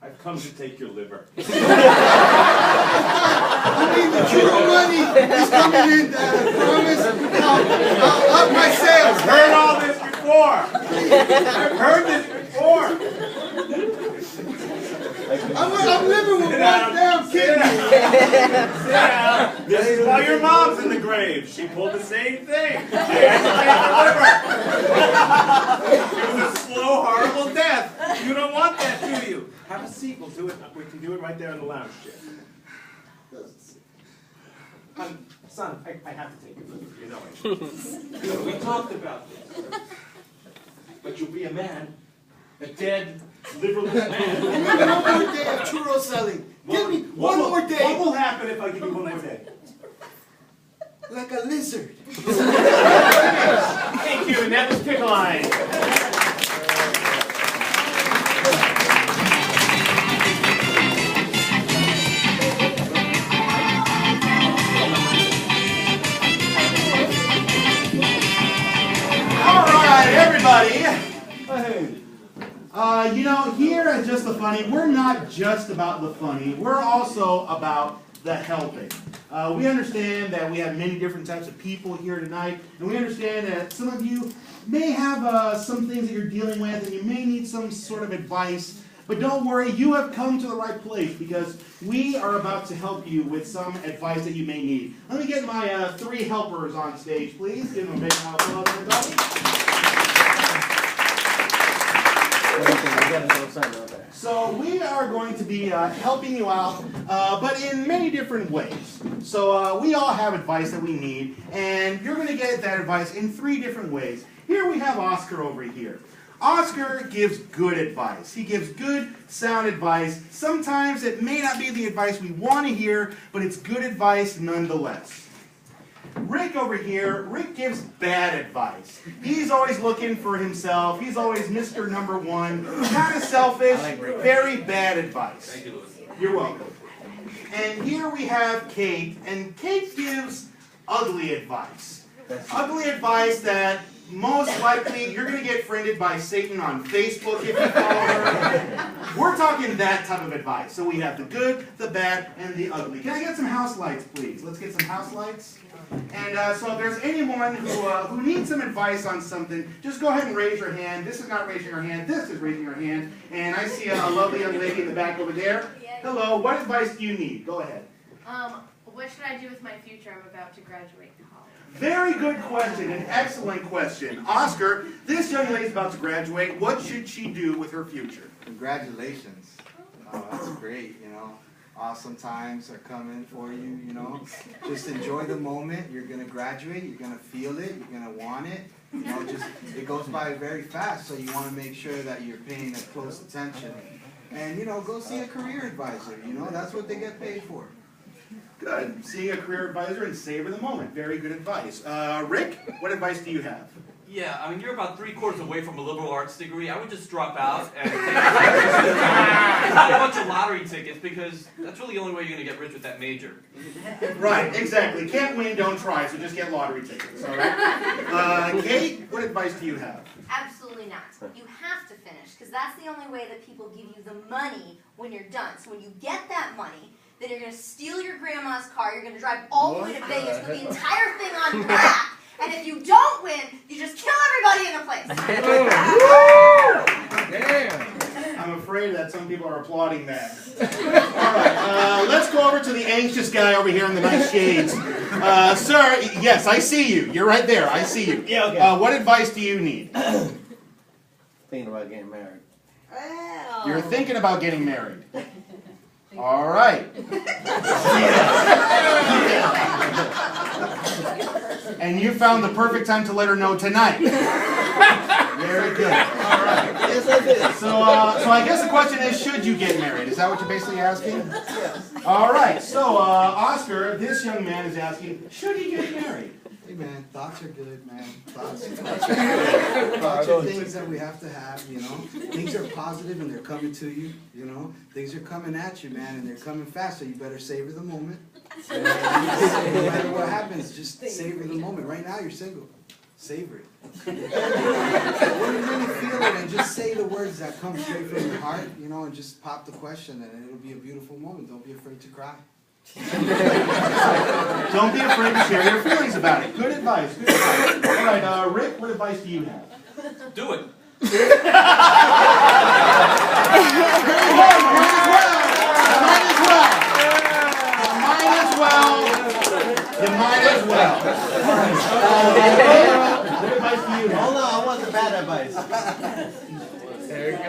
I've come to take your liver. I mean, the churro money is coming in, Dad. I promise. I'll up my sales. I've heard all this before. I've heard this before. I'm living with one damn kid. Sit down. This is why your mom's in the grave. She pulled the same thing. She had to take the liver. It was a slow, horrible death. You don't want that, do you? Have a seat. We'll do it. We can do it right there in the lounge chair. Son, I have to take your liver. You know it. We talked about this. But you'll be a man. A dead, liverless man. One more day of churro selling. Give me one more day. What will happen if I give you one more day? Like a lizard. Thank you, and that was Pickle Eye. All right, everybody. Here at Just the Funny, we're not just about the funny. We're also about the helping. We understand that we have many different types of people here tonight, and we understand that some of you may have some things that you're dealing with, and you may need some sort of advice. But don't worry, you have come to the right place, because we are about to help you with some advice that you may need. Let me get my 3 helpers on stage, please. Give them a big round of applause, everybody. So we are going to be helping you out, but in many different ways. So we all have advice that we need, and you're going to get that advice in 3 different ways. Here we have Oscar over here. Oscar gives good advice. He gives good, sound advice. Sometimes it may not be the advice we want to hear, but it's good advice nonetheless. Rick over here, Rick gives bad advice. He's always looking for himself. He's always Mr. Number One. Kind of selfish, very bad advice. Thank you, Louis. You're welcome. And here we have Kate, and Kate gives ugly advice. Ugly advice that most likely you're going to get friended by Satan on Facebook if you follow her. We're talking that type of advice. So we have the good, the bad, and the ugly. Can I get some house lights, please? Let's get some house lights. And so if there's anyone who needs some advice on something, just go ahead and raise your hand. This is not raising your hand. This is raising your hand. And I see a lovely young lady in the back over there. Hello. What advice do you need? Go ahead. What should I do with my future? I'm about to graduate college. Very good question. An excellent question. Oscar, this young lady's about to graduate. What should she do with her future? Congratulations. Oh, that's great, you know. Awesome times are coming for you, you know. Just enjoy the moment. You're going to graduate. You're going to feel it. You're going to want it. You know, just it goes by very fast, so you want to make sure that you're paying close attention. And, you know, go see a career advisor. You know, that's what they get paid for. Good. Seeing a career advisor and savor the moment. Very good advice. Rick, what advice do you have? Yeah, I mean, you're about 3/4 away from a liberal arts degree. I would just drop out and take a bunch of lottery tickets, because that's really the only way you're going to get rich with that major. Right, exactly. Can't win, don't try, so just get lottery tickets, all right? Kate, what advice do you have? Absolutely not. You have to finish, because that's the only way that people give you the money when you're done. So when you get that money, then you're going to steal your grandma's car, you're going to drive all the way to Vegas with the entire thing on black, and if you don't win, you just kill everybody in the place. Damn. I'm afraid that some people are applauding that. All right, let's go over to the anxious guy over here in the nice shades. Sir, yes, I see you. You're right there. I see you. Yeah, okay. What advice do you need? Thinking about getting married. You're thinking about getting married. All right. And you found the perfect time to let her know tonight. Very good. All right. Yes, I did. So I guess the question is, should you get married? Is that what you're basically asking? Yes. All right. So, Oscar, this young man is asking, should he get married? Hey man, thoughts are good, man. Thoughts are things that we have to have, you know. Things are positive and they're coming to you, you know. Things are coming at you, man, and they're coming fast, so you better savor the moment. No matter what happens, just savor the moment. Right now, you're single. Savor it. When you really feel it, and just say the words that come straight from your heart, you know, and just pop the question, and it'll be a beautiful moment. Don't be afraid to cry. Don't be afraid to share your feelings about it. Good advice. Good advice. All right, Rick, what advice do you have? Do it. You might as well. What advice do you have? Hold on, I want the bad advice.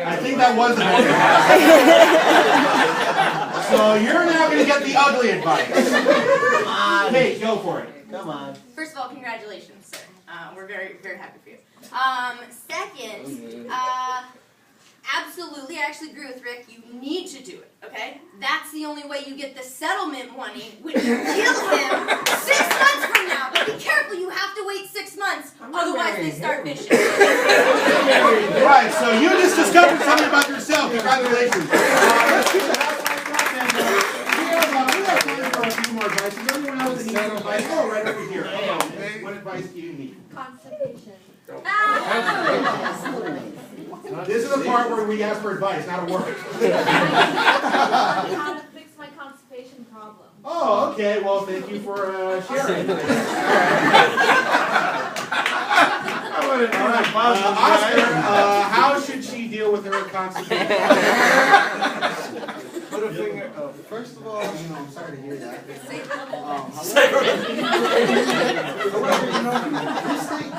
I think that was the bad advice. So you're now going to get the ugly advice. Come on. Kate, go for it. Come on. First of all, congratulations, sir. We're very, very happy for you. Second, absolutely, I actually agree with Rick. You need to do it, okay? That's the only way you get the settlement money when you kill him 6 months from now. But be careful, you have to wait 6 months, otherwise they start fishing. Right, so you just discovered something about yourself. Congratulations. Let's keep the house lights up, and we have time for a few more advice. Is there anyone else that needs some advice? Oh, right over here. What advice do you need? Constipation. This is the part where we ask for advice, not a word. How to fix my constipation problem. Oh, okay. Well, thank you for sharing. All right. Oscar, how should she deal with her constipation? Put her middle finger. Oh. First of all, I'm sorry to hear that. However,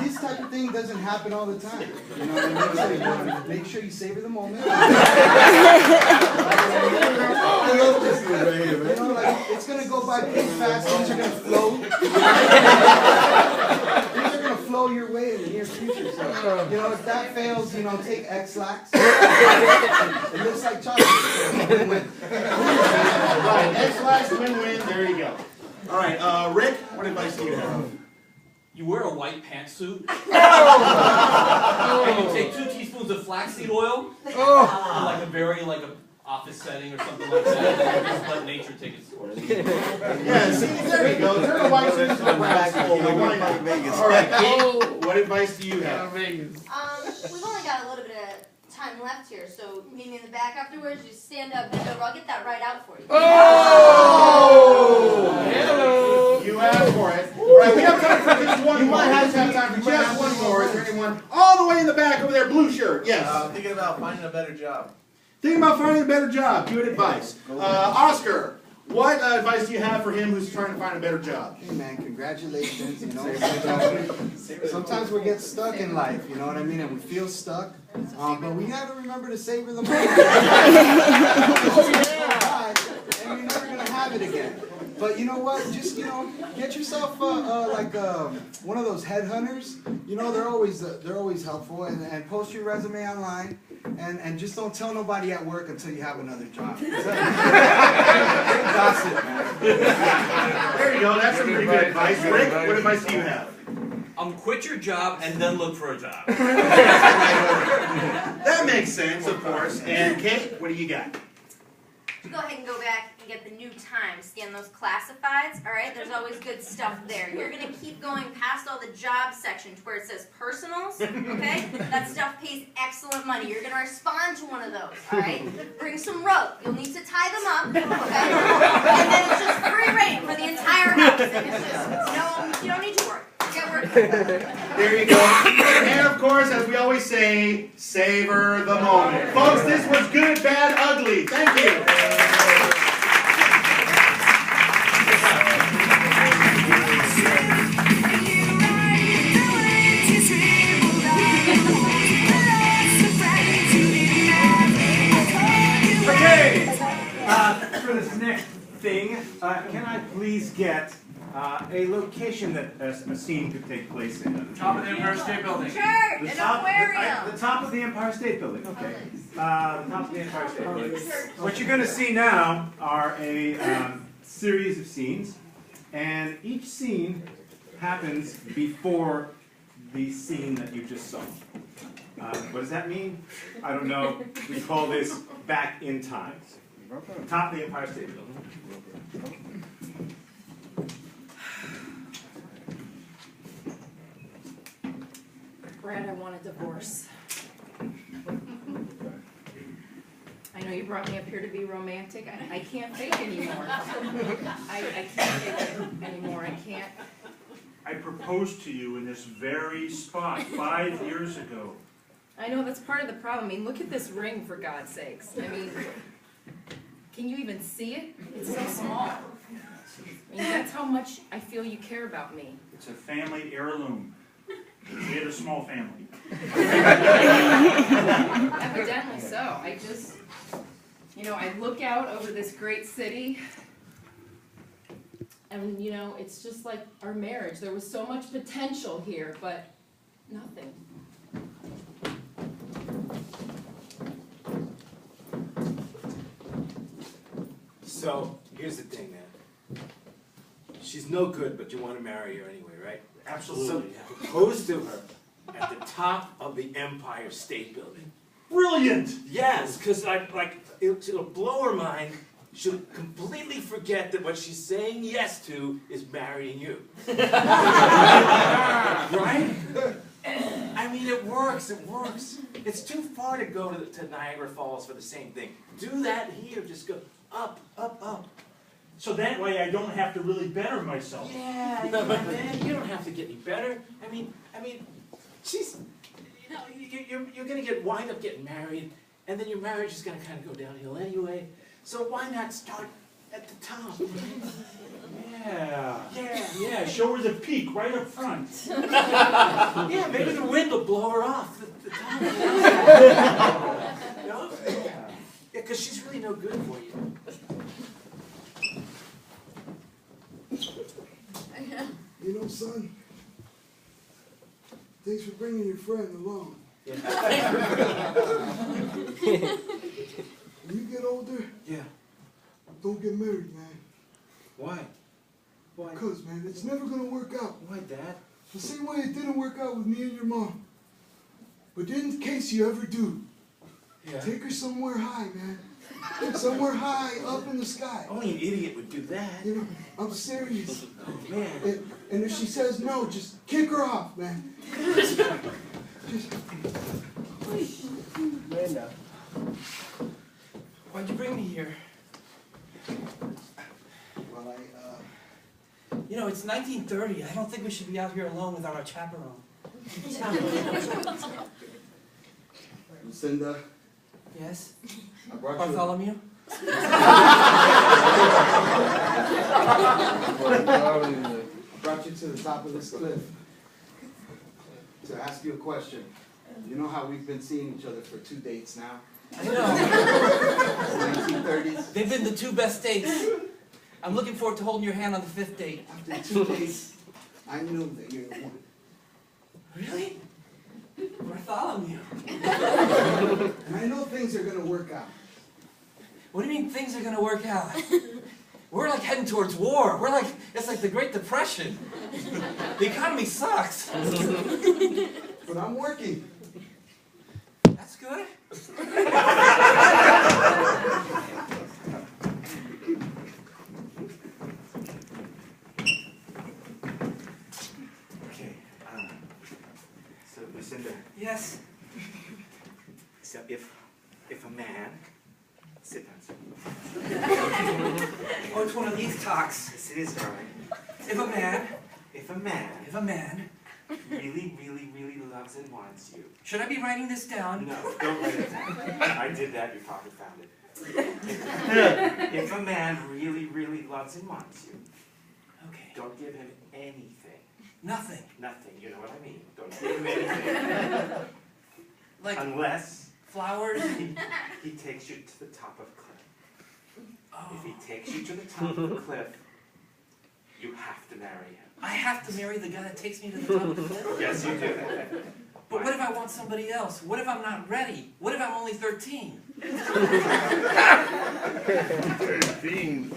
this type of thing doesn't happen all the time. You know what I mean? So make sure you savor the moment. I love this thing right here, man. It's gonna go by pretty fast. Things are gonna flow. Things are gonna flow your way in the near future. So, if that fails, take X-Lax. It looks like chocolate. Win-win. Right, X-Lax, win-win, there you go. All right, Rick, what advice do you have? You wear a white pantsuit. And you take 2 teaspoons of flaxseed oil. In like a very office setting or something like that. And just let nature take its course. Yeah, see, there you go. Turn the white suit into a brown suit. All right, Kate, what advice do you have? We've only got a little bit of time left here, so meet me in the back afterwards. Just stand up, bend over. I'll get that right out for you. Oh! Hello. You asked for it. All right, we have time for just one more. We have time for just one more. Is there anyone all the way in the back over there, blue shirt? Yes. Thinking about finding a better job. Thinking about finding a better job. Good advice. Oscar, what advice do you have for him who's trying to find a better job? Hey man, congratulations. Sometimes we get stuck in life, you know what I mean, and we feel stuck. But we have to remember to savor the moment. And you're never gonna have it again. But you know what? Just get yourself one of those headhunters. They're always helpful, and post your resume online. And just don't tell nobody at work until you have another job. Gossip, man. There you go. That's some pretty good advice. Rick, what advice do you have? Quit your job and then look for a job. That makes sense, of course. And Kate, what do you got? Go ahead and go back and get the new Times. Scan those classifieds, all right? There's always good stuff there. You're going to keep going past all the job sections where it says personals, okay? That stuff pays excellent money. You're going to respond to one of those, all right? Bring some rope. You'll need to tie them up, okay? And then it's just free reign for the entire house. And it's just, you don't need to work. Get working. There you go. And of course, as we always say, savor the moment. Folks, this was Good, Bad, Ugly. Thank you. Okay, for this next thing, can I please get a location that a scene could take place in? Top of the Empire State Building. Church, an aquarium. The top of the Empire State Building, okay. The top of the Empire State Building. What you're going to see now are a series of scenes, and each scene happens before the scene that you just saw. What does that mean? I don't know. We call this back in time. Top of the Empire State Building. Brad, I want a divorce. I know you brought me up here to be romantic. I can't fake anymore. I can't fake it anymore. I can't. I proposed to you in this very spot 5 years ago. I know that's part of the problem. I mean, look at this ring, for God's sakes. I mean, can you even see it? It's so small. I mean, that's how much I feel you care about me. It's a family heirloom. We had a small family. Evidently so. I just, I look out over this great city, and, it's just like our marriage. There was so much potential here, but nothing. So, here's the thing, man. She's no good, but you want to marry her anyway, right? Absolutely. So, propose to her at the top of the Empire State Building. Brilliant! Yes, because it'll blow her mind. She'll completely forget that what she's saying yes to is marrying you. Right? I mean, it works. It's too far to go to Niagara Falls for the same thing. Do that here. Just go up, up, up. So that way I don't have to really better myself. Yeah, man, you don't have to get any better. I mean, she's, you're going to wind up getting married, and then your marriage is going to kind of go downhill anyway. So why not start at the top? Yeah. Yeah. Show her the peak right up front. Yeah, maybe the wind will blow her off the top. You know? Yeah, because she's really no good for you. You know, son, thanks for bringing your friend along. When you get older, Yeah. don't get married, man. Why? Why? Because, man, it's never going to work out. Why, Dad? The same way it didn't work out with me and your mom. But in case you ever do, take her somewhere high, man. Somewhere high, up in the sky. Only an idiot would do that. You know, I'm serious. Oh, man. And if she says no, just kick her off, man. Linda. Why'd you bring me here? Well, You know, it's 1930. I don't think we should be out here alone without our chaperone. Lucinda, Yes? I brought you... Bartholomew? I brought you to the top of this cliff to ask you a question. You know how we've been seeing each other for 2 dates now? I know. 1930s. They've been the 2 best dates. I'm looking forward to holding your hand on the 5th date. After 2 days, I knew that you're the one. Really? Bartholomew. And I know things are going to work out. What do you mean things are going to work out? We're like heading towards war. We're like, it's like the Great Depression. The economy sucks. But I'm working. That's good. Okay. So, Lucinda. Yes? So if a man... Sit down, sir. Oh, it's one of these talks. Yes, it is, darling. If a man really, really, really loves and wants you. Should I be writing this down? No, don't write it down. I did that, your father found it. If a man really, really loves and wants you, Okay. don't give him anything. Nothing. Nothing, you know what I mean. Don't give him anything. Like Unless flowers? he takes you to the top of a cliff. Oh. If he takes you to the top of the cliff, you have to marry him. I have to marry the guy that takes me to the top of the cliff? Yes, you do. But what if I want somebody else? What if I'm not ready? What if I'm only 13? 13.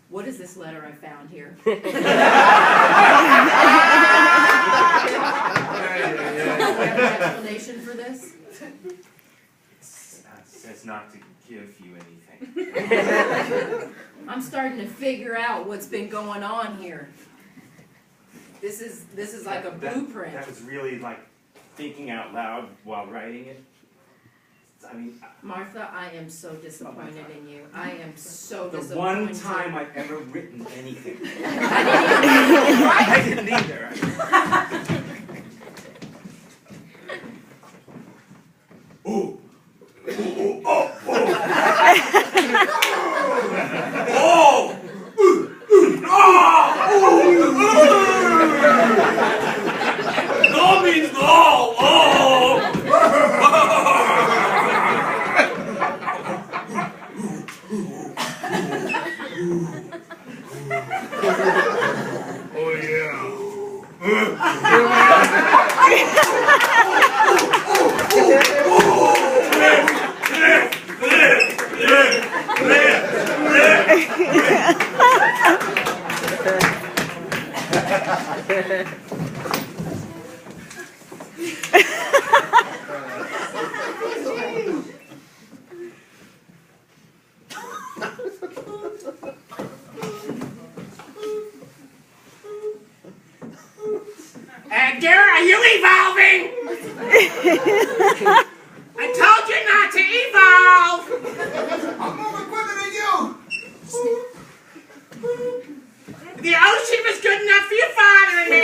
What is this letter I found here? Have an explanation for this? It says not to give you anything. I'm starting to figure out what's been going on here. This is like a blueprint. That was really like thinking out loud while writing it. I mean, Martha, I am so disappointed in you. I am so the disappointed. one time I've ever written anything. I didn't either. Ooh. No means no. Oh Dara, are you evolving? I told you not to evolve! I'm moving quicker than you! The ocean was good enough for your father and me!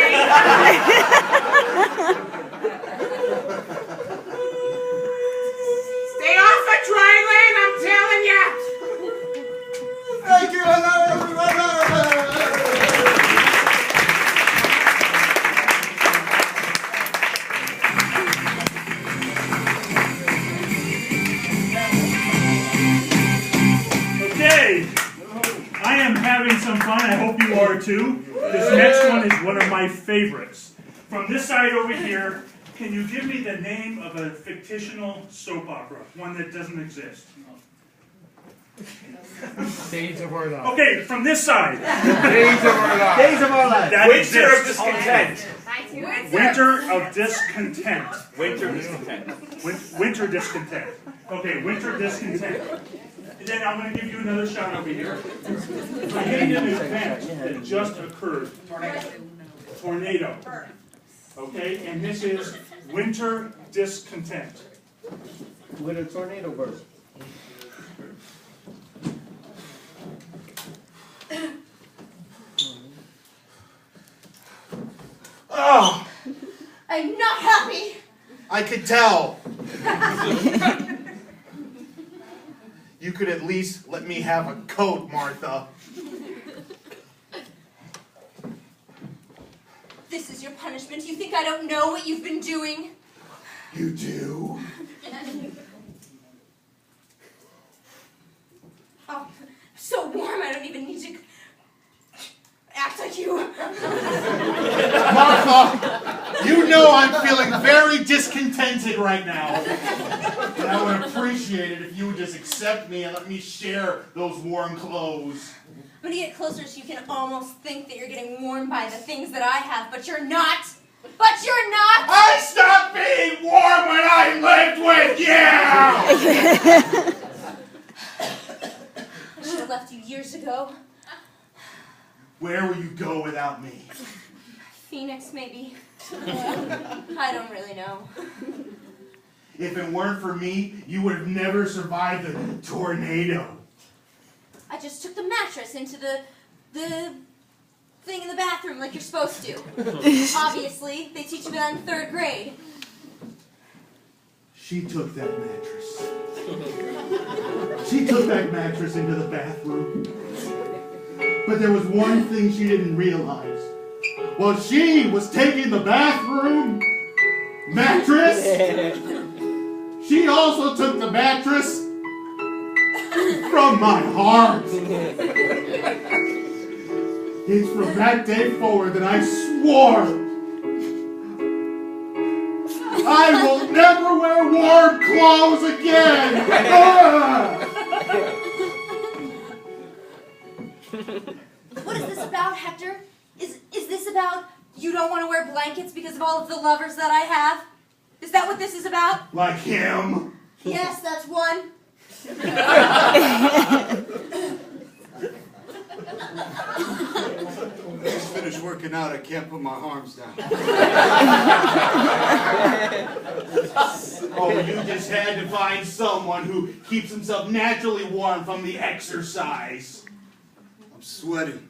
fun. I hope you are too. This next one is one of my favorites. From this side over here, can you give me the name of a fictional soap opera? One that doesn't exist. Days of Our Lives. Okay, from this side. Days of Our Lives. Days of Our Lives. That Winter of exists. Discontent. Winter of Discontent. Winter of Discontent. Winter Discontent. Okay, Winter Discontent. And then I'm going to give you another shot over here. Forgetting an event that just occurred. Tornado. Okay, and this is Winter Discontent. With a tornado burst. Oh, I'm not happy. I could tell. You could at least let me have a coat, Martha. This is your punishment. You think I don't know what you've been doing? You do? Oh, so warm I don't even need to act like you. Martha, you know I'm feeling very discontented right now. And I would appreciate it if you would just accept me and let me share those warm clothes. I'm gonna get closer so you can almost think that you're getting warmed by the things that I have, but you're not. But you're not! I stopped being warm when I lived with you! I should have left you years ago. Where will you go without me? Phoenix, maybe. I don't really know. If it weren't for me, you would have never survived the tornado. I just took the mattress into the thing in the bathroom like you're supposed to. Obviously, they teach you that in 3rd grade. She took that mattress. She took that mattress into the bathroom. But there was one thing she didn't realize. While she was taking the bathroom mattress, she also took the mattress from my heart. It's from that day forward that I swore I will never wear warm clothes again. What is this about, Hector? Is this about you don't want to wear blankets because of all of the lovers that I have? Is that what this is about? Like him? Yes, that's one. Just finished working out. I can't put my arms down. Oh, you just had to find someone who keeps himself naturally warm from the exercise. I'm sweating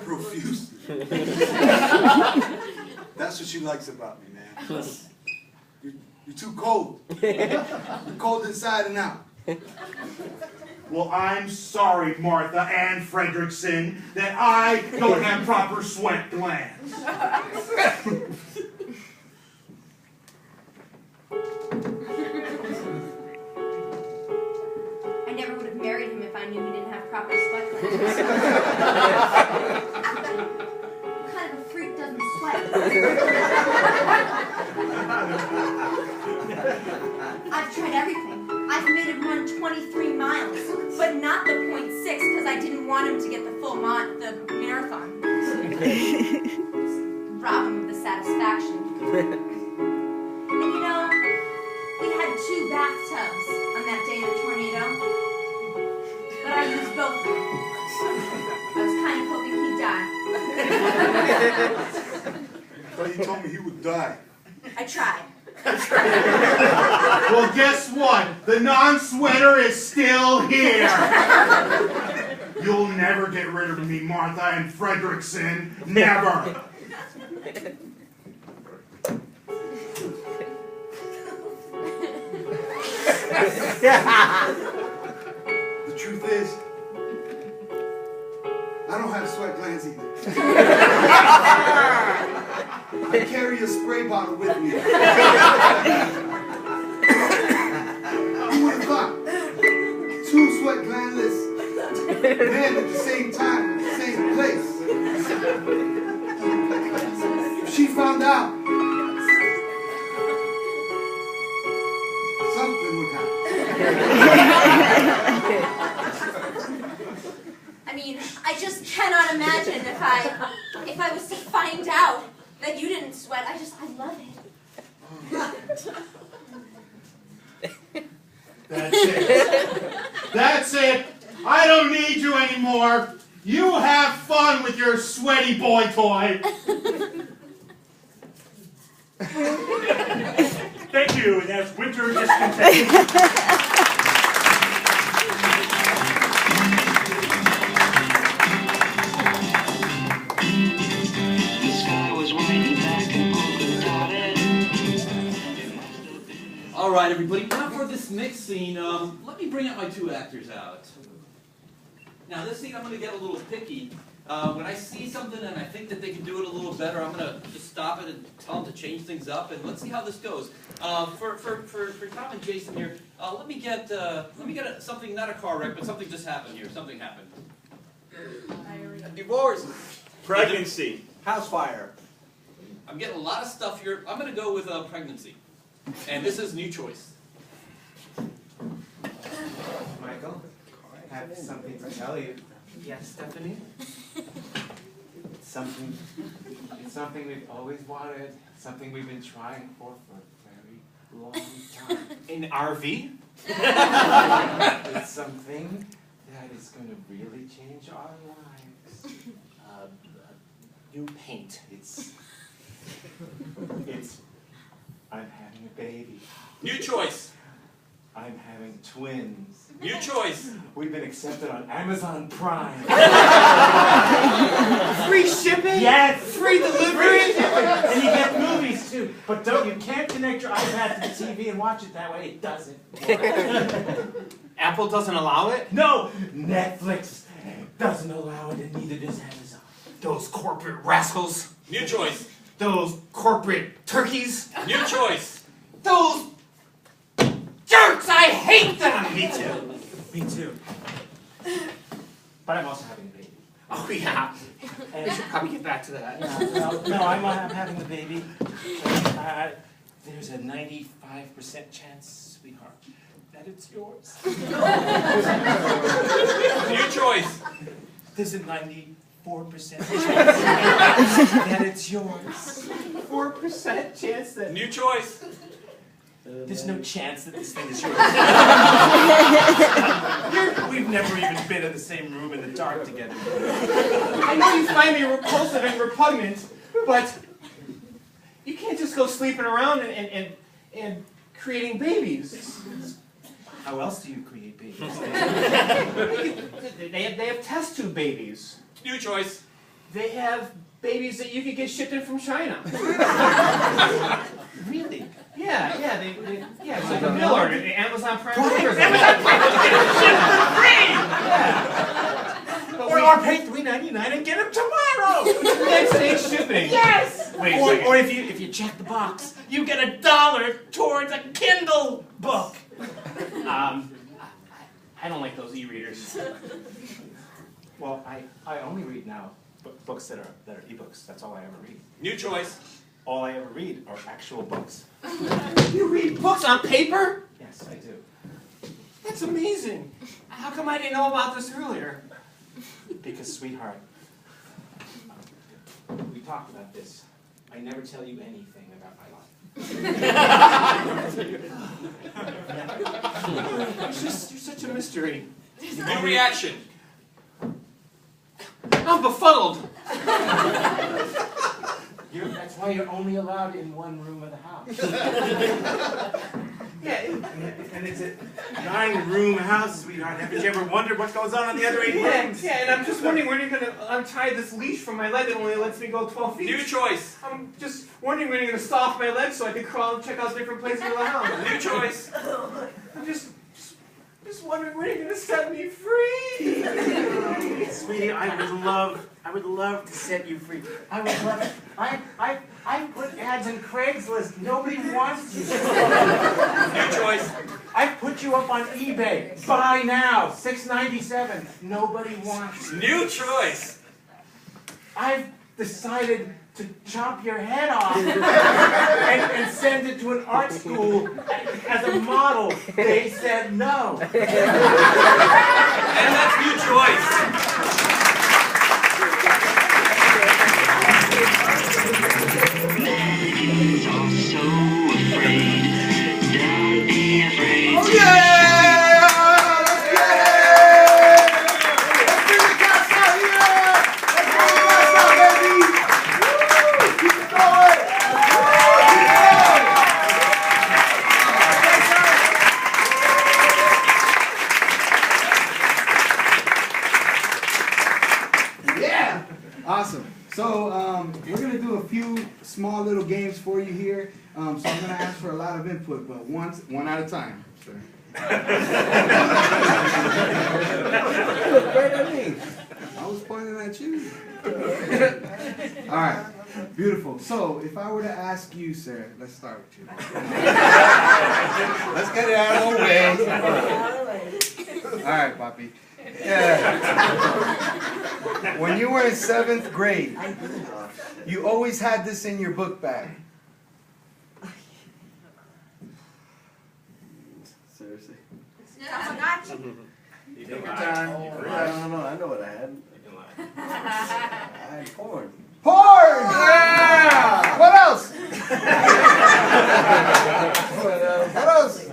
profusely. That's what she likes about me, man. You're too cold. You're cold inside and out. Well, I'm sorry, Martha and Fredrickson, that I don't have proper sweat glands. I never would have married him if I knew he didn't have proper sweat glands. What kind of a freak doesn't sweat? I've tried everything. I've made him run 23 miles, but not the 0.6 because I didn't want him to get the full the marathon. Rob him of the satisfaction. And you know, we had 2 bathtubs on that day of the tornado, but I used both of them. I was kind of hoping he'd die. But you told me he would die. I tried. Well, guess what? The non-sweater is still here. You'll never get rid of me, Martha and Fredrickson. Never. The truth is, I don't have sweat glands either. I carry a spray bottle with me. Who would have thought? 2 sweat glandless men at the same time, with the out, something would happen. I mean, I just cannot imagine if I was to find out that you didn't sweat. I love it. That's it. That's it. I don't need you anymore. You have fun with your sweaty boy toy. Thank you, and that's Winter Discontent. All right, everybody. Now for this next scene, let me bring out my two actors out. Now this scene, I'm going to get a little picky. When I see something and I think that they can do it a little better, I'm going to just stop it and tell them to change things up, and let's see how this goes. For Tom and Jason here, let me get something, not a car wreck, but something just happened here. Something happened. A divorce. Pregnancy. House fire. I'm getting a lot of stuff here. I'm going to go with pregnancy. And this is new choice. Michael, I have something to tell you. Yes, Stephanie? It's something we've always wanted, something we've been trying for a very long time. An RV? It's something that is going to really change our lives. New paint. It's I'm having a baby. New choice. I'm having twins. New choice. We've been accepted on Amazon Prime. Free shipping? Yes. Free delivery? And you get movies too. But you can't connect your iPad to the TV and watch it that way. It doesn't work. Apple doesn't allow it? No! Netflix doesn't allow it, and neither does Amazon. Those corporate rascals. New choice. Those corporate turkeys. New choice. Those jerks! I hate them! Me too. Me too. But I'm also having a baby. Oh, yeah. And we should probably get back to that. No, I'm having the baby. There's a 95% chance, sweetheart, that it's yours. New choice. There's a 94% chance that it's yours. 4% chance that... New choice. There's no chance that this thing is yours. We've never even been in the same room in the dark together. I know you find me repulsive and repugnant, but you can't just go sleeping around and creating babies. How else do you create babies? They have test tube babies. New choice. They have babies that you could get shipped in from China. Really? Yeah, it's like a mail order. Amazon Prime. Amazon Prime ship for free! Yeah. Or pay $3.99 and get them tomorrow. Next day shipping. Yes! Wait a second. Or if you check the box, you get $1 towards a Kindle book. I don't like those e-readers. Well, I only read now books that are ebooks. That's all I ever read. New choice. All I ever read are actual books. You read books on paper? Yes, I do. That's amazing. How come I didn't know about this earlier? Because, sweetheart, we talked about this. I never tell you anything about my life. You're such a mystery. New reaction. I'm befuddled. That's why you're only allowed in one room of the house. Yeah, and it's a 9-room house, sweetheart. Haven't you ever wondered what goes on in the other 8 rooms? Yeah, and I'm just wondering when you're going to untie this leash from my leg that only lets me go 12 feet. New choice. I'm just wondering when you're going to stop my leg so I can crawl and check out different places of the house. New choice. I'm just wondering when you're going to set me free. Sweetie, I would love to set you free. I would love. I put ads in Craigslist. Nobody wants you. New choice. I put you up on eBay. Buy now, $6.97. Nobody wants you. New choice. I've decided to chop your head off and send it to an art school as a model, they said no. And that's your choice. Ladies are so afraid. Don't be afraid. Oh yeah! Awesome. So we're going to do a few small little games for you here. So I'm going to ask for a lot of input, but one at a time. Sure. I was pointing at you. All right. Beautiful. So if I were to ask you, sir, let's start with you. Let's get it out of the way. All right, Papi. Yeah. When you were in 7th grade, you always had this in your book bag. Seriously? You take your time. No, I know what I had. I had porn. Porn! Yeah! What else? What else?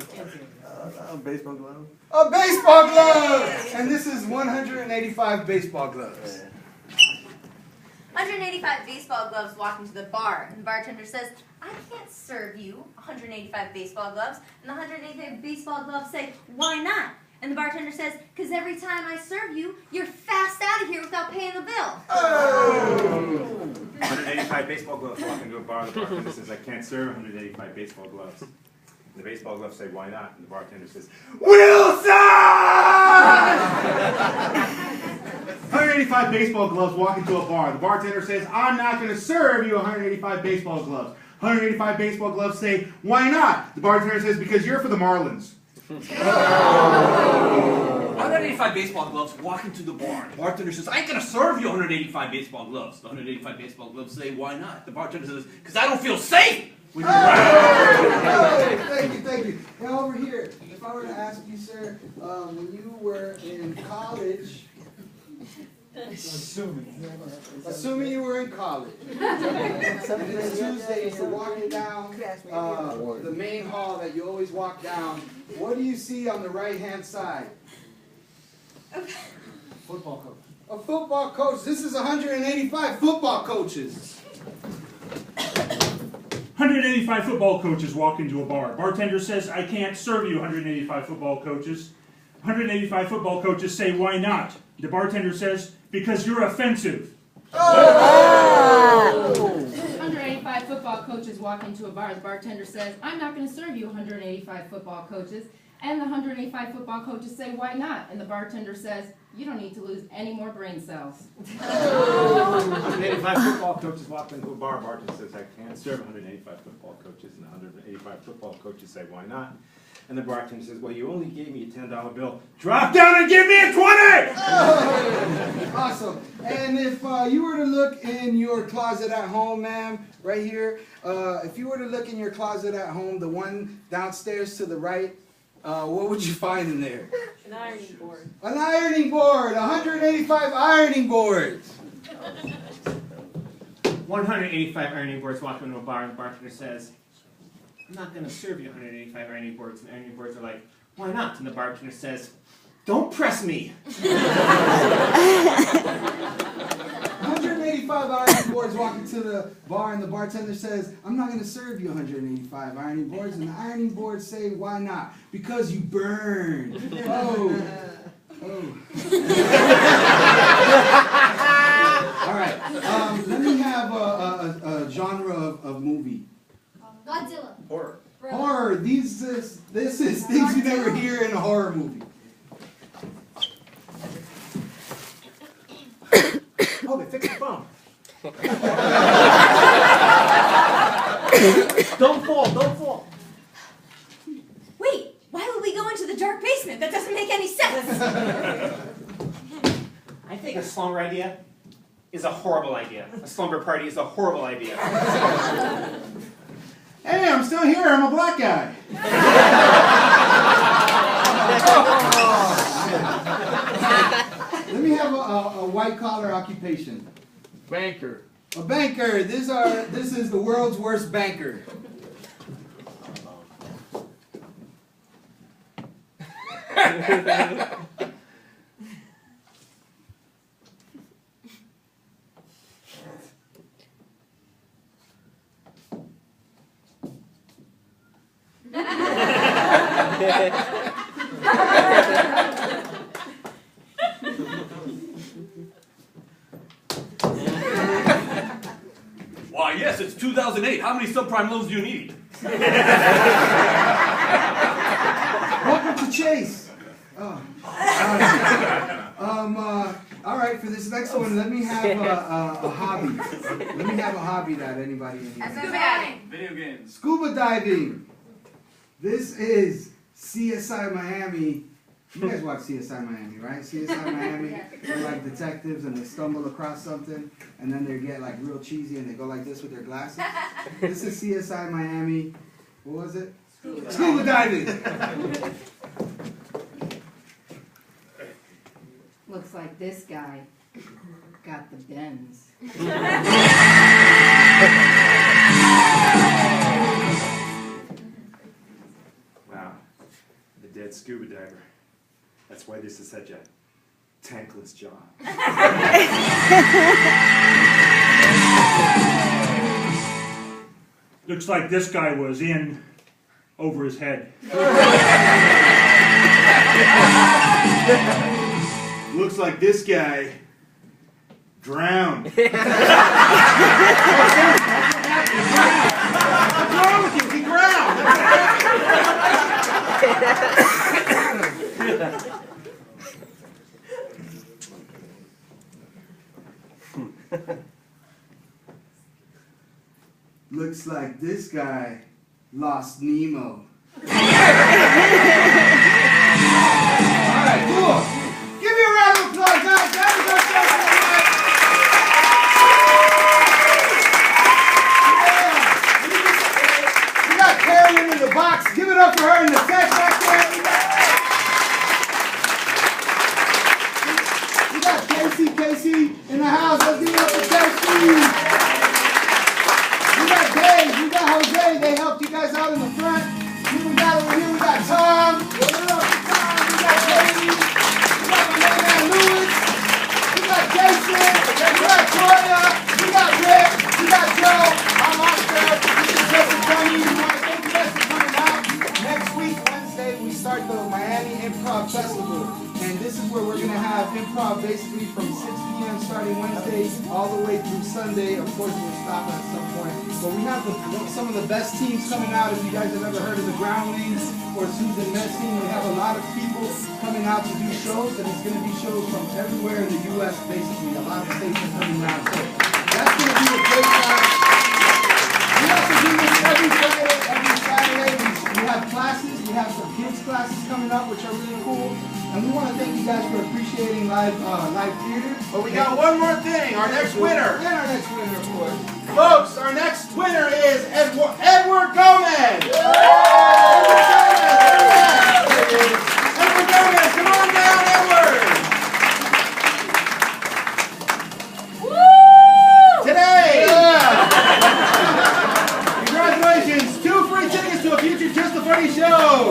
A baseball glove. A baseball glove! And this is 185 baseball gloves. 185 baseball gloves walk into the bar, and the bartender says, I can't serve you 185 baseball gloves. And the 185 baseball gloves say, why not? And the bartender says, because every time I serve you, you're fast out of here without paying the bill. Oh. 185 baseball gloves walk into a bar, the bartender says, I can't serve 185 baseball gloves. And the baseball gloves say, why not? And the bartender says, Wilson! 185 baseball gloves walk into a bar. The bartender says, I'm not going to serve you 185 baseball gloves. 185 baseball gloves say, why not? The bartender says, because you're for the Marlins. 185 baseball gloves walk into the bar. The bartender says, I ain't gonna serve you 185 baseball gloves. The 185 baseball gloves say, why not? The bartender says, because I don't feel safe when you're around. Thank you. Now over here, if I were to ask you, sir, when you were in college, assuming you were in college, and it's Tuesday and you're walking down the main hall that you always walk down, what do you see on the right-hand side? Football coach. A football coach. This is 185 football coaches. 185 football coaches walk into a bar. Bartender says, I can't serve you 185 football coaches. 185 football coaches say, why not? The bartender says, because you're offensive. 185 football coaches walk into a bar. The bartender says, I'm not going to serve you 185 football coaches. And the 185 football coaches say, why not? And the bartender says, you don't need to lose any more brain cells. 185 football coaches walk into a bar. Bartender says, I can't serve 185 football coaches. And the 185 football coaches say, why not? And the bartender says, well, you only gave me a $10 bill. Drop down and give me a 20! Awesome. And if you were to look in your closet at home, ma'am, right here, if you were to look in your closet at home, the one downstairs to the right, what would you find in there? An ironing board. An ironing board. 185 ironing boards. 185 ironing boards walk into a bar, and the bartender says, I'm not going to serve you 185 ironing boards. And the ironing boards are like, why not? And the bartender says, don't press me. 185 ironing boards walk into the bar, and the bartender says, I'm not going to serve you 185 ironing boards. And the ironing boards say, why not? Because you burn. Oh. All right. Let me have a genre of movie. Godzilla. Horror. Horror. This is things you never hear in a horror movie. Oh, they fixed the phone. Don't fall. Wait, why would we go into the dark basement? That doesn't make any sense. I think a slower idea. is a horrible idea. A slumber party is a horrible idea. Hey, I'm still here. I'm a black guy. Let me have a white-collar occupation. Banker. A banker. This is the world's worst banker. Why, yes, it's 2008. How many subprime loans do you need? Welcome to Chase. Oh. All right, for this next one, let me have a hobby. Let me have a hobby that anybody in here. Scuba diving. Video games. Scuba diving. This is CSI Miami. You guys watch CSI Miami, right? CSI Miami, they're like detectives and they stumble across something and then they get like real cheesy and they go like this with their glasses. This is CSI Miami. What was it? Scuba diving. Looks like this guy got the bends. Wow, the dead scuba diver. That's why this is such a thankless job. Looks like this guy was in over his head. Looks like this guy drowned. What's wrong with you? He drowned. Looks like this guy lost Nemo. All right, cool. Give me a round of applause, guys. That was our show tonight. Yeah. We got Carolyn in the box. Give it up for her in the set back there. We got Casey in the house. Let's give it up for Casey. We got Dave, we got Jose, they helped you guys out in the front. Here we got over here, we got Tom. Give it up for Tom. We got Katie. We got my man Lewis. We got Jason. We got Toya. We got Rick. We got Joe. I'm Oscar. This is JosephNay. We want to thank you guys for coming out. Next week, Wednesday, we start the Miami Improv Festival. And this is where we're going to have improv basically from 6 p.m. starting Wednesday all the way through Sunday. Of course, we'll stop at some point. But we have some of the best teams coming out. If you guys have ever heard of the Groundlings or Susan Messing, we have a lot of people coming out to do shows. And it's going to be shows from everywhere in the U.S. basically. A lot of states are coming out. So that's going to be a great time. We also do this every Friday, every Saturday. We have classes. We have some kids classes coming up, which are really cool. And we want to thank you guys for appreciating live theater. But we got one more thing. Our next winner. And our next winner, of course. Folks, our next winner is Edward Gomez. Edward Gomez, come on down, Edward. Woo! Today. Yeah. Congratulations. 2 free tickets to a future Just the Funny show.